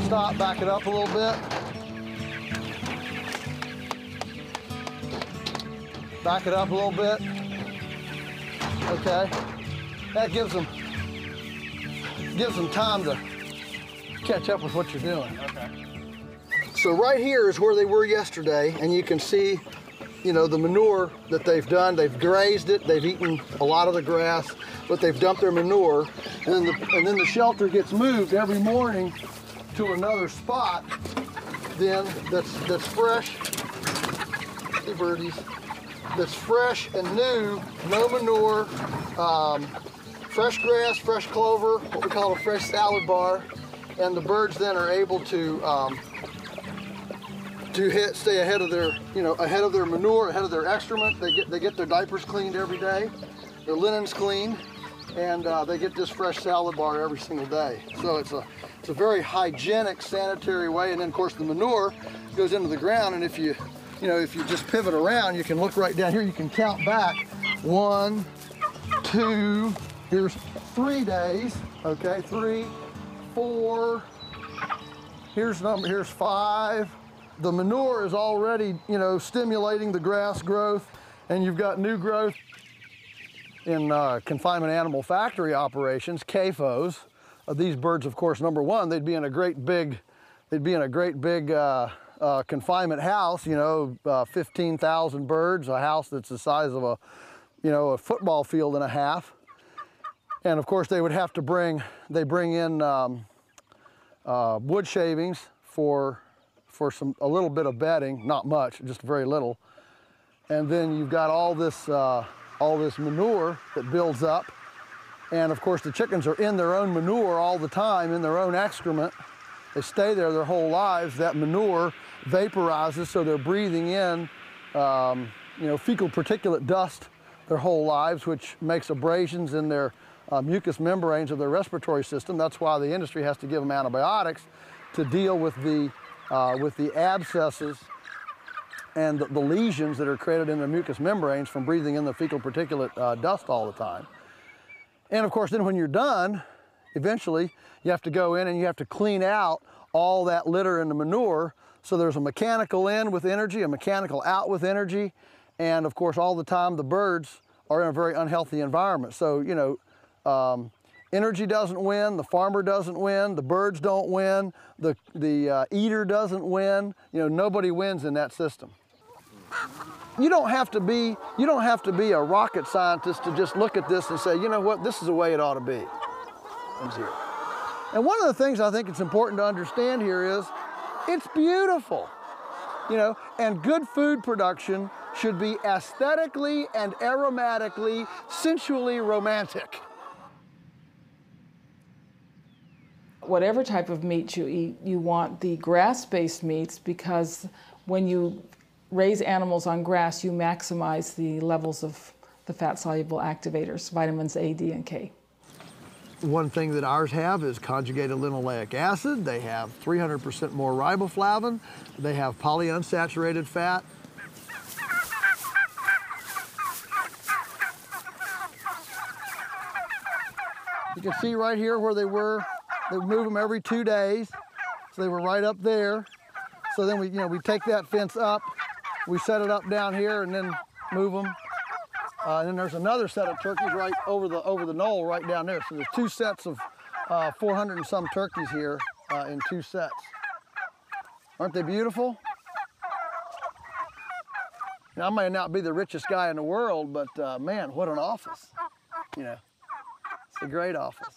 Stop, back it up a little bit. Back it up a little bit. Okay. That gives them time to catch up with what you're doing. Okay. So right here is where they were yesterday, and you can see, you know, the manure that they've done. They've grazed it, they've eaten a lot of the grass, but they've dumped their manure, and then the shelter gets moved every morning to another spot then that's fresh. Hey birdies. That's fresh and new, no manure, fresh grass, fresh clover, what we call a fresh salad bar, and the birds then are able to stay ahead of their, ahead of their manure, ahead of their excrement. They get their diapers cleaned every day, their linens cleaned, and they get this fresh salad bar every single day. So it's a very hygienic, sanitary way. And then of course the manure goes into the ground, and if you just pivot around, you can look right down here, you can count back 1, 2, here's 3 days, okay, 3, 4, here's 5. The manure is already, stimulating the grass growth, and you've got new growth. In confinement animal factory operations, CAFOs, these birds, of course, number one, they'd be in a great big confinement house, 15,000 birds, a house that's the size of a football field and a half. And of course, they would have to bring in wood shavings for a little bit of bedding, not much, just very little. And then you've got all this manure that builds up. And of course, the chickens are in their own manure all the time, in their own excrement. They stay there their whole lives. That manure vaporizes, so they're breathing in, fecal particulate dust their whole lives, which makes abrasions in their mucous membranes of their respiratory system. That's why the industry has to give them antibiotics to deal with the abscesses and the lesions that are created in the mucous membranes from breathing in the fecal particulate dust all the time. And of course, then when you're done, eventually you have to go in and you have to clean out all that litter and the manure. So there's a mechanical in with energy, a mechanical out with energy. And of course, all the time the birds are in a very unhealthy environment. So, Energy doesn't win, the farmer doesn't win, the birds don't win, the eater doesn't win. You know, nobody wins in that system. You don't have to be a rocket scientist to just look at this and say, you know what, this is the way it ought to be. And one of the things I think it's important to understand here is it's beautiful, you know, and good food production should be aesthetically and aromatically, sensually romantic. Whatever type of meat you eat, you want the grass-based meats, because when you raise animals on grass, you maximize the levels of the fat-soluble activators, vitamins A, D, and K. One thing that ours have is conjugated linoleic acid. They have 300% more riboflavin. They have polyunsaturated fat. You can see right here where they were. They move them every 2 days. So they were right up there. So then we take that fence up, we set it up down here and then move them. And then there's another set of turkeys right over the knoll right down there. So there's 2 sets of 400 and some turkeys here in 2 sets. Aren't they beautiful? Now, I may not be the richest guy in the world, but man, what an office. You know, it's a great office.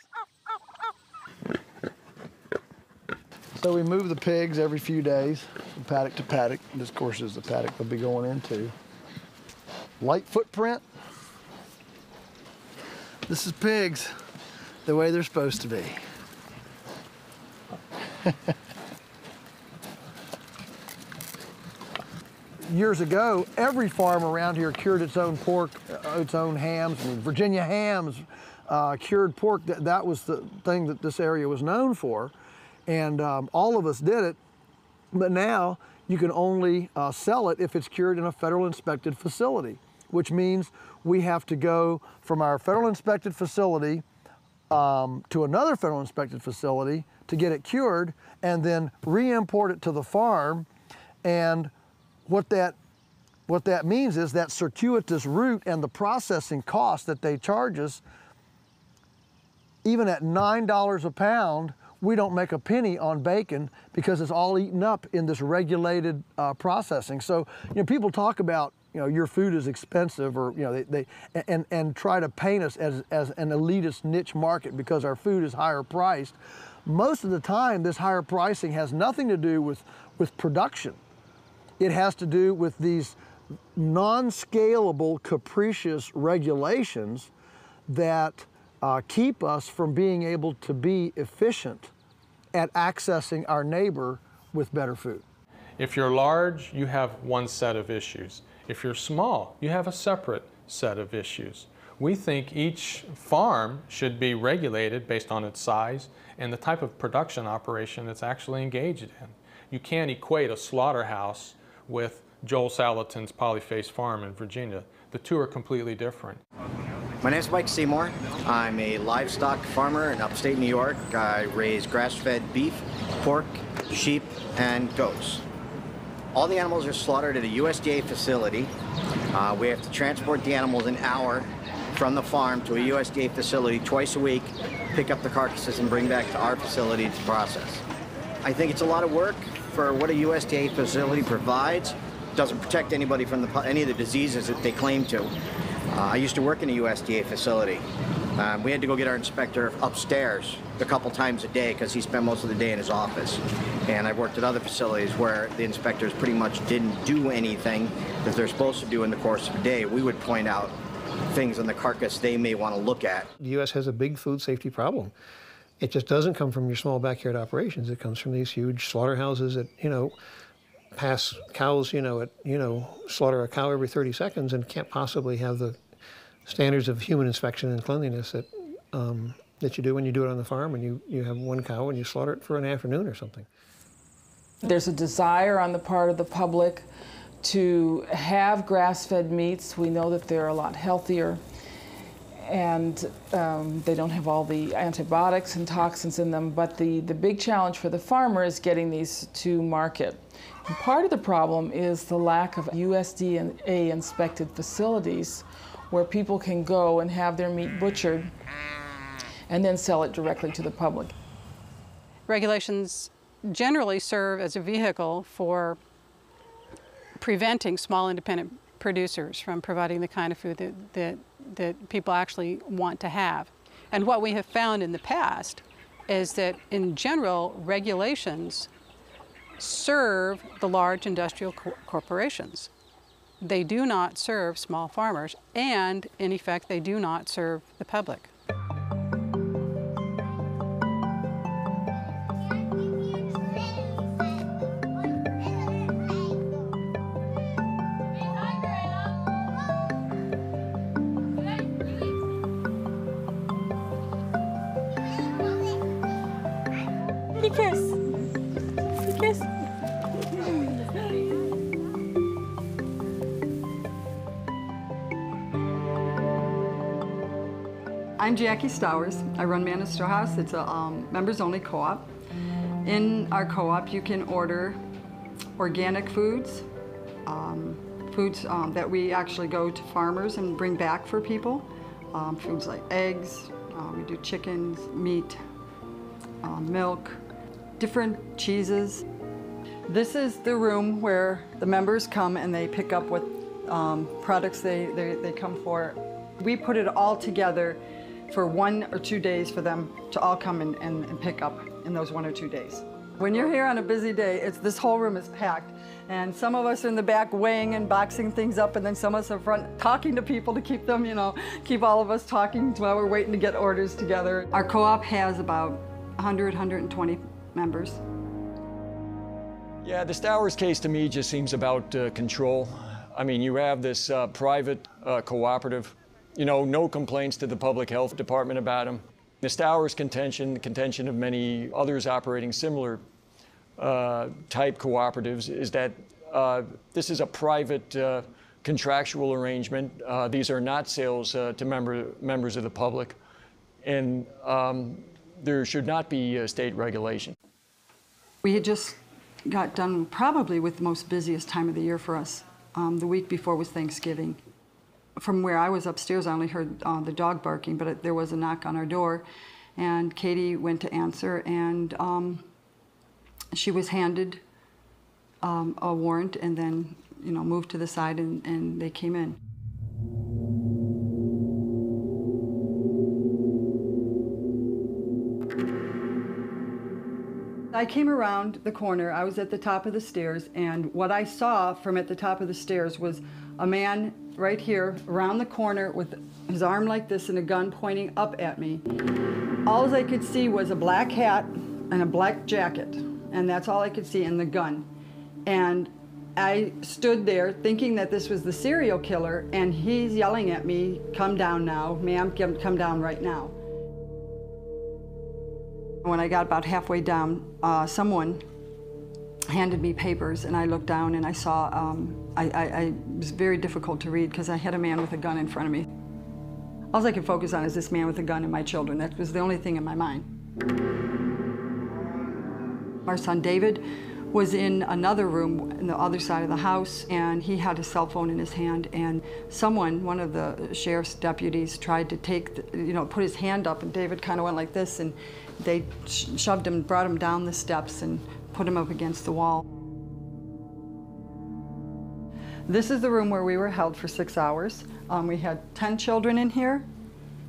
So we move the pigs every few days from paddock to paddock. This, of course, is the paddock they'll be going into. Light footprint. This is pigs the way they're supposed to be. Years ago, every farm around here cured its own pork, its own hams. I mean, Virginia hams, cured pork. That was the thing that this area was known for. And all of us did it, but now you can only sell it if it's cured in a federal inspected facility, which means we have to go from our federal inspected facility to another federal inspected facility to get it cured, and then re-import it to the farm. And what that means is that circuitous route and the processing cost that they charge us, even at $9 a pound, we don't make a penny on bacon because it's all eaten up in this regulated processing. So, you know, people talk about, you know, your food is expensive, or, you know, and try to paint us as an elitist niche market because our food is higher priced. Most of the time, this higher pricing has nothing to do with production. It has to do with these non-scalable, capricious regulations that keep us from being able to be efficient at accessing our neighbor with better food. If you're large, you have one set of issues. If you're small, you have a separate set of issues. We think each farm should be regulated based on its size and the type of production operation it's actually engaged in. You can't equate a slaughterhouse with Joel Salatin's Polyface Farm in Virginia. The two are completely different. My name is Mike Seymour. I'm a livestock farmer in upstate New York. I raise grass-fed beef, pork, sheep, and goats. All the animals are slaughtered at a USDA facility. We have to transport the animals an hour from the farm to a USDA facility twice a week, pick up the carcasses and bring back to our facility to process. I think it's a lot of work for what a USDA facility provides. It doesn't protect anybody from any of the diseases that they claim to. I used to work in a USDA facility. We had to go get our inspector upstairs a couple times a day because he spent most of the day in his office. And I've worked at other facilities where the inspectors pretty much didn't do anything that they're supposed to do in the course of a day. We would point out things on the carcass they may want to look at. The U.S. has a big food safety problem. It just doesn't come from your small backyard operations. It comes from these huge slaughterhouses that, you know, pass cows, slaughter a cow every 30 seconds and can't possibly have the standards of human inspection and cleanliness that that you do when you do it on the farm and you have one cow and you slaughter it for an afternoon or something. There's a desire on the part of the public to have grass-fed meats. We know that they're a lot healthier and they don't have all the antibiotics and toxins in them, but the big challenge for the farmer is getting these to market. And part of the problem is the lack of USDA inspected facilities where people can go and have their meat butchered and then sell it directly to the public. Regulations generally serve as a vehicle for preventing small independent producers from providing the kind of food that people actually want to have. And what we have found in the past is that in general, regulations serve the large industrial corporations. They do not serve small farmers, and in effect, they do not serve the public. Kiss. Kiss. I'm Jackie Stowers. I run Manister House. It's a members-only co-op. In our co-op, you can order organic foods, foods that we actually go to farmers and bring back for people. Foods like eggs, we do chickens, meat, milk, different cheeses. This is the room where the members come and they pick up what products they come for. We put it all together for 1 or 2 days for them to all come and pick up in those 1 or 2 days. When you're here on a busy day, this whole room is packed, and some of us are in the back weighing and boxing things up, and then some of us are front talking to people to keep them, keep all of us talking while we're waiting to get orders together. Our co-op has about 100, 120 members. Yeah, the Stowers case to me just seems about control. I mean, you have this private cooperative, no complaints to the public health department about them. The Stowers contention, the contention of many others operating similar type cooperatives is that this is a private contractual arrangement. These are not sales to members of the public, and there should not be state regulation. We had just got done probably with the most busiest time of the year for us. The week before was Thanksgiving. From where I was upstairs, I only heard the dog barking, but there was a knock on our door, and Katie went to answer, and she was handed a warrant and then, moved to the side, and they came in. I came around the corner, I was at the top of the stairs, and what I saw from at the top of the stairs was a man right here around the corner with his arm like this and a gun pointing up at me. All I could see was a black hat and a black jacket, and that's all I could see, and the gun. And I stood there thinking that this was the serial killer, and he's yelling at me, "Come down now, ma'am, come down right now." When I got about halfway down, someone handed me papers, and I looked down and I saw, it was very difficult to read because I had a man with a gun in front of me. All I could focus on is this man with a gun and my children. That was the only thing in my mind. Our son David was in another room in the other side of the house, and he had a cell phone in his hand, and one of the sheriff's deputies tried to put his hand up, and David kind of went like this, and they shoved him, brought him down the steps and put him up against the wall. This is the room where we were held for 6 hours. We had 10 children in here,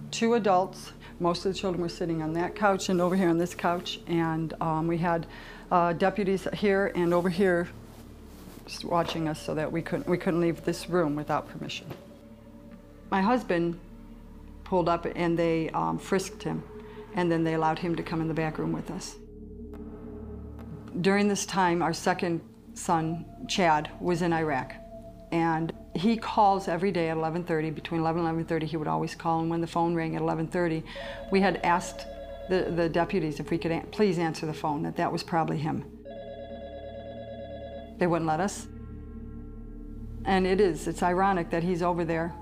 2 adults. Most of the children were sitting on that couch and over here on this couch, and we had deputies here and over here just watching us so that we couldn't leave this room without permission. My husband pulled up and they frisked him, and then they allowed him to come in the back room with us. During this time, our second son, Chad, was in Iraq, and he calls every day at 11:30. Between 11 and 11:30, he would always call, and when the phone rang at 11:30, we had asked the deputies if we could please answer the phone, that was probably him. They wouldn't let us. And it's ironic that he's over there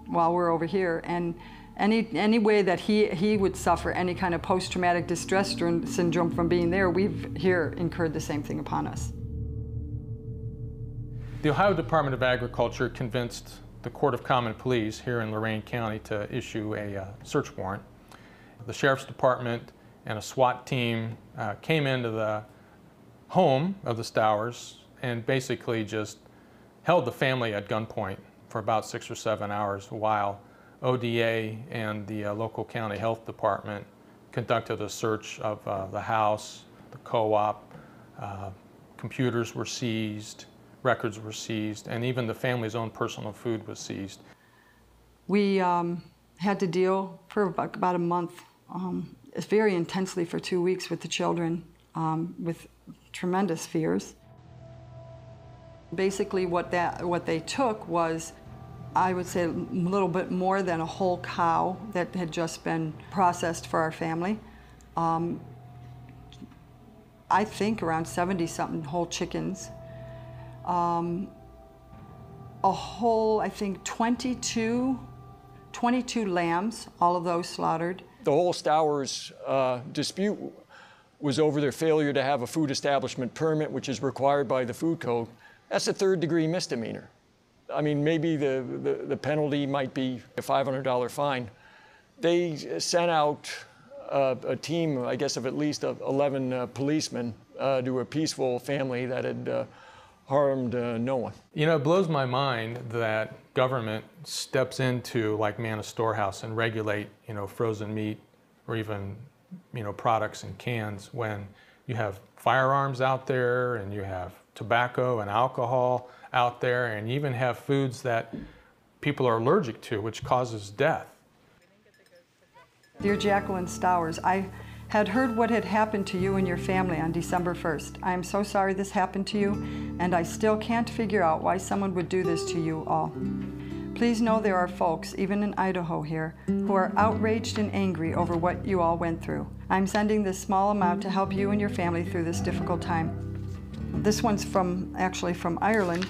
while we're over here, and any way that he would suffer any kind of post-traumatic distress syndrome from being there, we've here incurred the same thing upon us. The Ohio Department of Agriculture convinced the Court of Common Pleas here in Lorain County to issue a search warrant. The sheriff's department and a SWAT team came into the home of the Stowers and basically just held the family at gunpoint for about 6 or 7 hours while ODA and the local county health department conducted a search of the house, the co-op. Computers were seized, records were seized, and even the family's own personal food was seized. We had to deal for about a month, very intensely for 2 weeks with the children, with tremendous fears. Basically what they took was, I would say, a little bit more than a whole cow that had just been processed for our family. I think around 70-something whole chickens. A whole, I think, 22 lambs, all of those slaughtered. The whole Stowers dispute was over their failure to have a food establishment permit, which is required by the food code. That's a third-degree misdemeanor. I mean, maybe the penalty might be a $500 fine. They sent out a team, I guess, of at least 11 policemen to a peaceful family that had harmed no one. You know, it blows my mind that government steps into, like Manna Storehouse, and regulate, frozen meat or even, products in cans when you have firearms out there and you have tobacco and alcohol out there, and you even have foods that people are allergic to, which causes death. Dear Jacqueline Stowers, I had heard what had happened to you and your family on December 1st. I am so sorry this happened to you, and I still can't figure out why someone would do this to you all. Please know there are folks, even in Idaho here, who are outraged and angry over what you all went through. I'm sending this small amount to help you and your family through this difficult time. This one's actually from Ireland.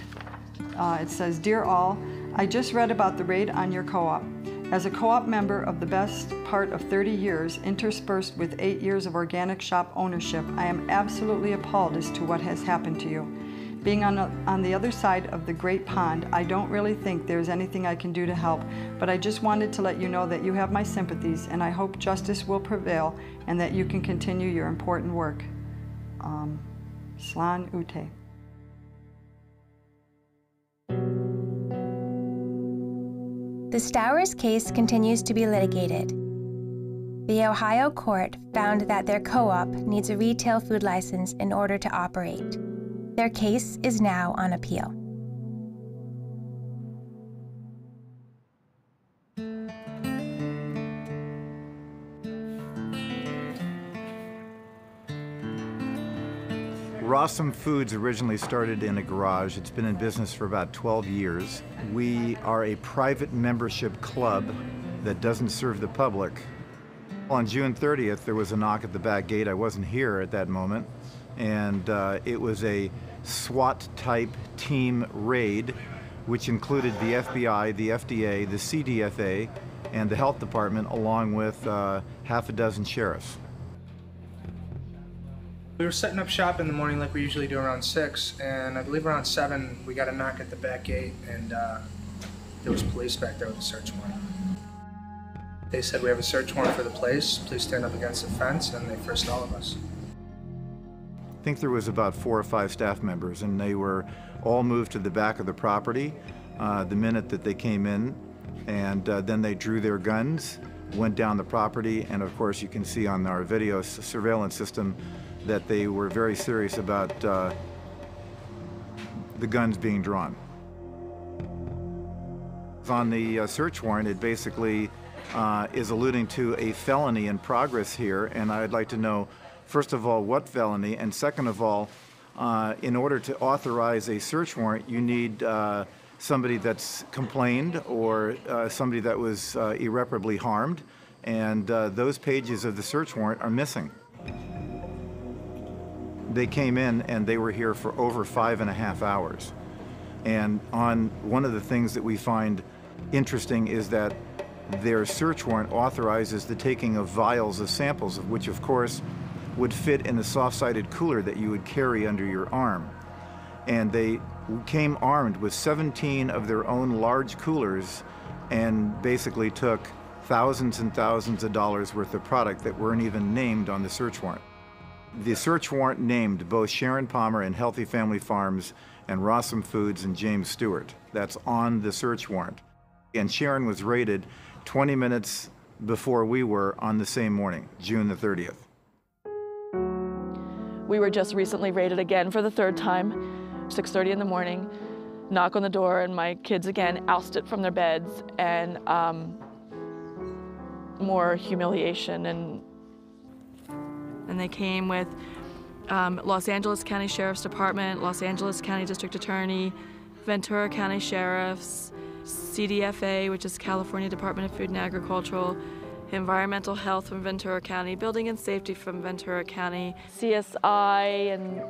It says, Dear all, I just read about the raid on your co-op. As a co-op member of the best part of 30 years, interspersed with 8 years of organic shop ownership, I am absolutely appalled as to what has happened to you. Being on the other side of the great pond, I don't really think there's anything I can do to help, but I just wanted to let you know that you have my sympathies, and I hope justice will prevail and that you can continue your important work. Slan Ute. The Stowers case continues to be litigated. The Ohio court found that their co-op needs a retail food license in order to operate. Their case is now on appeal. Rawsome Foods originally started in a garage. It's been in business for about 12 years. We are a private membership club that doesn't serve the public. On June 30th, there was a knock at the back gate. I wasn't here at that moment. And it was a SWAT-type team raid, which included the FBI, the FDA, the CDFA, and the health department, along with half a dozen sheriffs. We were setting up shop in the morning like we usually do around 6, and I believe around 7 we got a knock at the back gate, and there was police back there with a search warrant. They said, we have a search warrant for the place, please stand up against the fence, and they frisked all of us. I think there was about 4 or 5 staff members, and they were all moved to the back of the property the minute that they came in, and then they drew their guns, went down the property, and of course you can see on our video surveillance system that they were very serious about the guns being drawn. On the search warrant, it basically is alluding to a felony in progress here, and I'd like to know, first of all, what felony, and second of all, in order to authorize a search warrant, you need somebody that's complained or somebody that was irreparably harmed, and those pages of the search warrant are missing. They came in and they were here for over 5.5 hours. And one of the things that we find interesting is that their search warrant authorizes the taking of vials of samples, of which of course would fit in a soft-sided cooler that you would carry under your arm. And they came armed with 17 of their own large coolers and basically took thousands and thousands of dollars worth of product that weren't even named on the search warrant. The search warrant named both Sharon Palmer and Healthy Family Farms and Rossum Foods and James Stewart. That's on the search warrant. And Sharon was raided 20 minutes before we were on the same morning, June the 30th. We were just recently raided again for the third time, 6:30 in the morning. Knock on the door, and my kids again ousted from their beds, and more humiliation. And they came with Los Angeles County Sheriff's Department, Los Angeles County District Attorney, Ventura County Sheriffs, CDFA, which is California Department of Food and Agricultural, Environmental Health from Ventura County, Building and Safety from Ventura County, CSI, and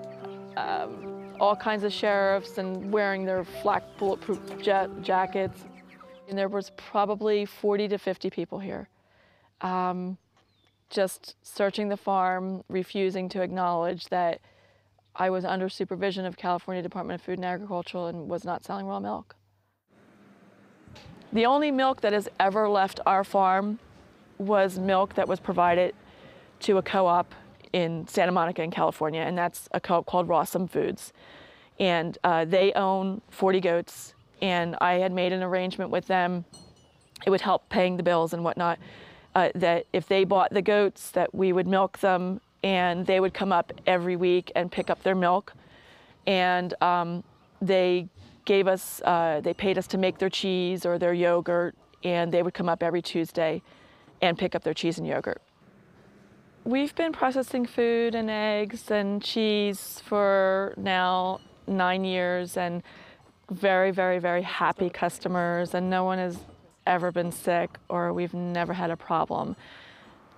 all kinds of sheriffs, and wearing their flak bulletproof jackets. And there was probably 40 to 50 people here, just searching the farm, refusing to acknowledge that I was under supervision of California Department of Food and Agriculture and was not selling raw milk. The only milk that has ever left our farm was milk that was provided to a co-op in Santa Monica in California, and that's a co-op called Rossum Foods. And they own 40 goats, and I had made an arrangement with them. It would help paying the bills and whatnot, that if they bought the goats, that we would milk them, and they would come up every week and pick up their milk. And they gave us, they paid us to make their cheese or their yogurt, and they would come up every Tuesday and pick up their cheese and yogurt. We've been processing food and eggs and cheese for now 9 years, and very, very, very happy customers, and no one has ever been sick, or we've never had a problem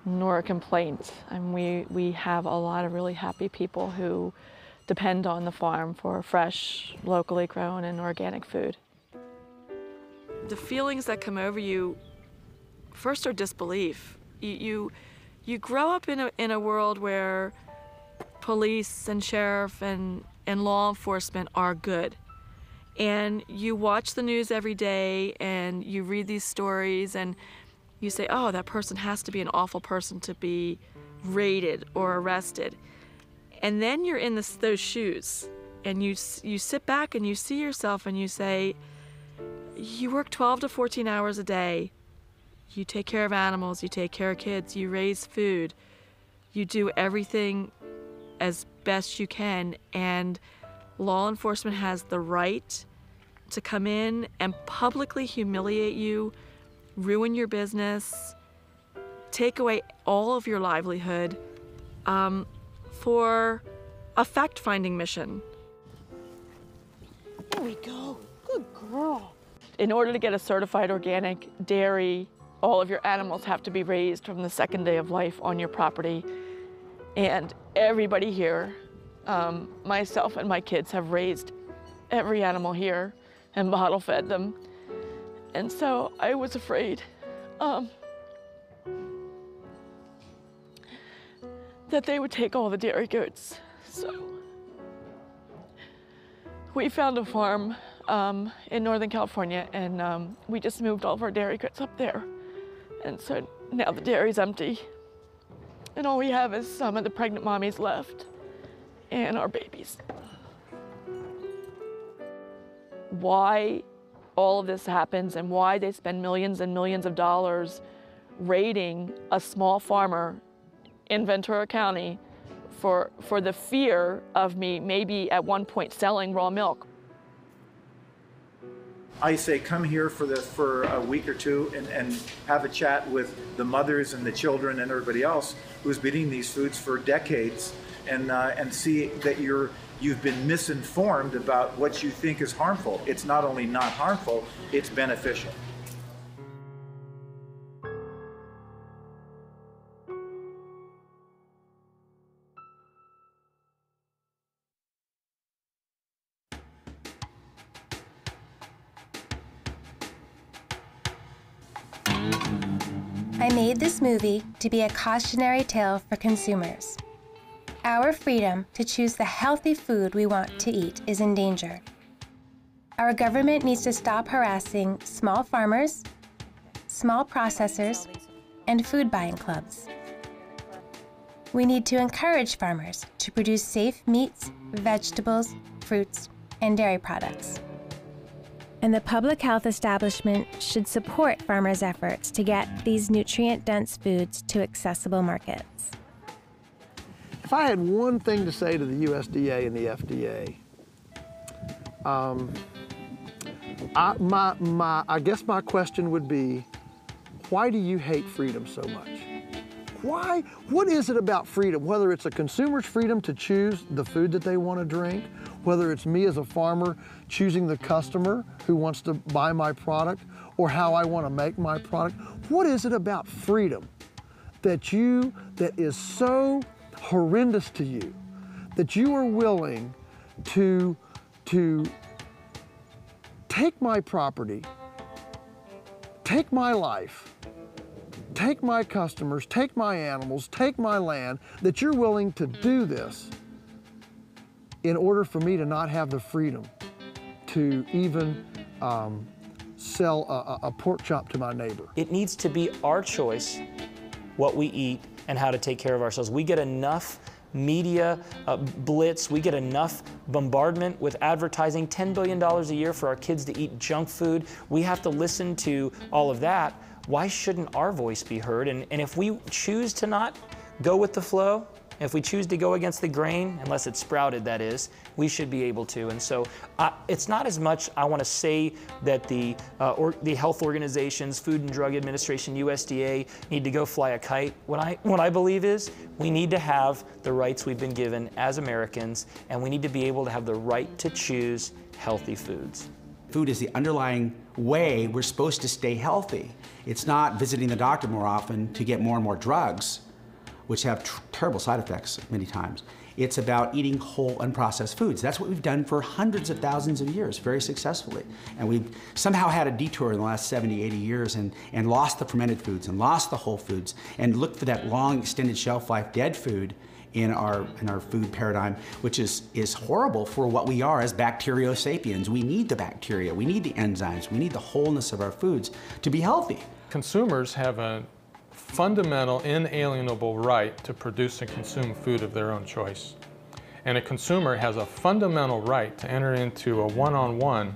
nor a complaint. And we have a lot of really happy people who depend on the farm for fresh, locally grown and organic food. The feelings that come over you first are disbelief. You grow up in a world where police and sheriff and law enforcement are good. And you watch the news every day and you read these stories and you say, oh, that person has to be an awful person to be raided or arrested. And then you're in those shoes and you sit back and you see yourself and you say, you work 12 to 14 hours a day. You take care of animals, you take care of kids, you raise food, you do everything as best you can, and law enforcement has the right to come in and publicly humiliate you, ruin your business, take away all of your livelihood for a fact-finding mission. Here we go. Good girl. In order to get a certified organic dairy, all of your animals have to be raised from the second day of life on your property. And everybody here, myself and my kids, have raised every animal here and bottle fed them. And so I was afraid that they would take all the dairy goats. So we found a farm in Northern California, and we just moved all of our dairy goats up there. And so now the dairy's empty. And all we have is some of the pregnant mommies left and our babies. Why all of this happens and why they spend millions and millions of dollars raiding a small farmer in Ventura County for the fear of me maybe at one point selling raw milk. I say come here for a week or two and have a chat with the mothers and the children and everybody else who's been eating these foods for decades, and see that you've been misinformed about what you think is harmful. It's not only not harmful, it's beneficial. I made this movie to be a cautionary tale for consumers. Our freedom to choose the healthy food we want to eat is in danger. Our government needs to stop harassing small farmers, small processors, and food buying clubs. We need to encourage farmers to produce safe meats, vegetables, fruits, and dairy products. And the public health establishment should support farmers' efforts to get these nutrient-dense foods to accessible markets. If I had one thing to say to the USDA and the FDA, I guess my question would be, why do you hate freedom so much? Why? What is it about freedom? Whether it's a consumer's freedom to choose the food that they want to drink, whether it's me as a farmer choosing the customer who wants to buy my product or how I want to make my product, what is it about freedom that is so horrendous to you that you are willing to take my property, take my life, take my customers, take my animals, take my land, that you're willing to do this in order for me to not have the freedom to even sell a pork chop to my neighbor? It needs to be our choice what we eat and how to take care of ourselves. We get enough media blitz, we get enough bombardment with advertising, $10 billion a year for our kids to eat junk food. We have to listen to all of that. Why shouldn't our voice be heard? And if we choose to not go with the flow, if we choose to go against the grain, unless it's sprouted, that is, we should be able to. And so it's not as much I want to say that the health organizations, Food and Drug Administration, USDA, need to go fly a kite. What I believe is we need to have the rights we've been given as Americans, and we need to be able to have the right to choose healthy foods. Food is the underlying way we're supposed to stay healthy. It's not visiting the doctor more often to get more and more drugs, which have terrible side effects many times. It's about eating whole, unprocessed foods. That's what we've done for hundreds of thousands of years, very successfully. And we've somehow had a detour in the last 70, 80 years and lost the fermented foods and lost the whole foods and looked for that long, extended shelf life dead food in our food paradigm, which is horrible for what we are as bacteriosapiens. We need the bacteria, we need the enzymes, we need the wholeness of our foods to be healthy. Consumers have a fundamental, inalienable right to produce and consume food of their own choice. And a consumer has a fundamental right to enter into a one-on-one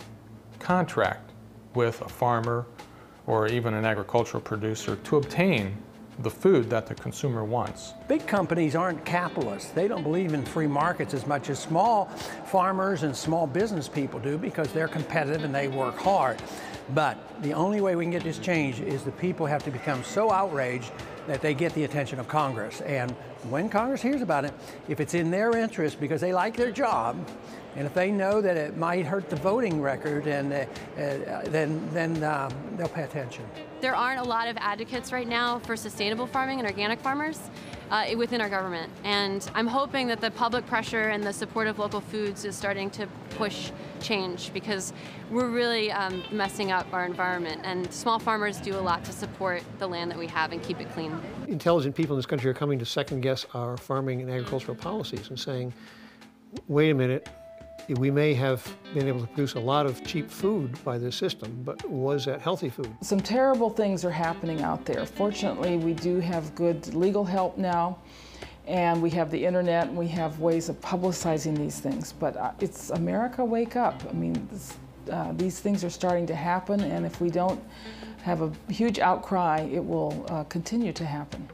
contract with a farmer or even an agricultural producer to obtain the food that the consumer wants. Big companies aren't capitalists. They don't believe in free markets as much as small farmers and small business people do, because they're competitive and they work hard. But the only way we can get this change is the people have to become so outraged that they get the attention of Congress. And when Congress hears about it, if it's in their interest because they like their job, and if they know that it might hurt the voting record, and then they'll pay attention. There aren't a lot of advocates right now for sustainable farming and organic farmers within our government. And I'm hoping that the public pressure and the support of local foods is starting to push change, because we're really messing up our environment. And small farmers do a lot to support the land that we have and keep it clean. Intelligent people in this country are coming to second guess our farming and agricultural policies and saying, wait a minute, we may have been able to produce a lot of cheap food by this system, but was that healthy food? Some terrible things are happening out there. Fortunately, we do have good legal help now, and we have the internet, and we have ways of publicizing these things. But it's America, wake up. I mean, these things are starting to happen, and if we don't have a huge outcry, it will continue to happen.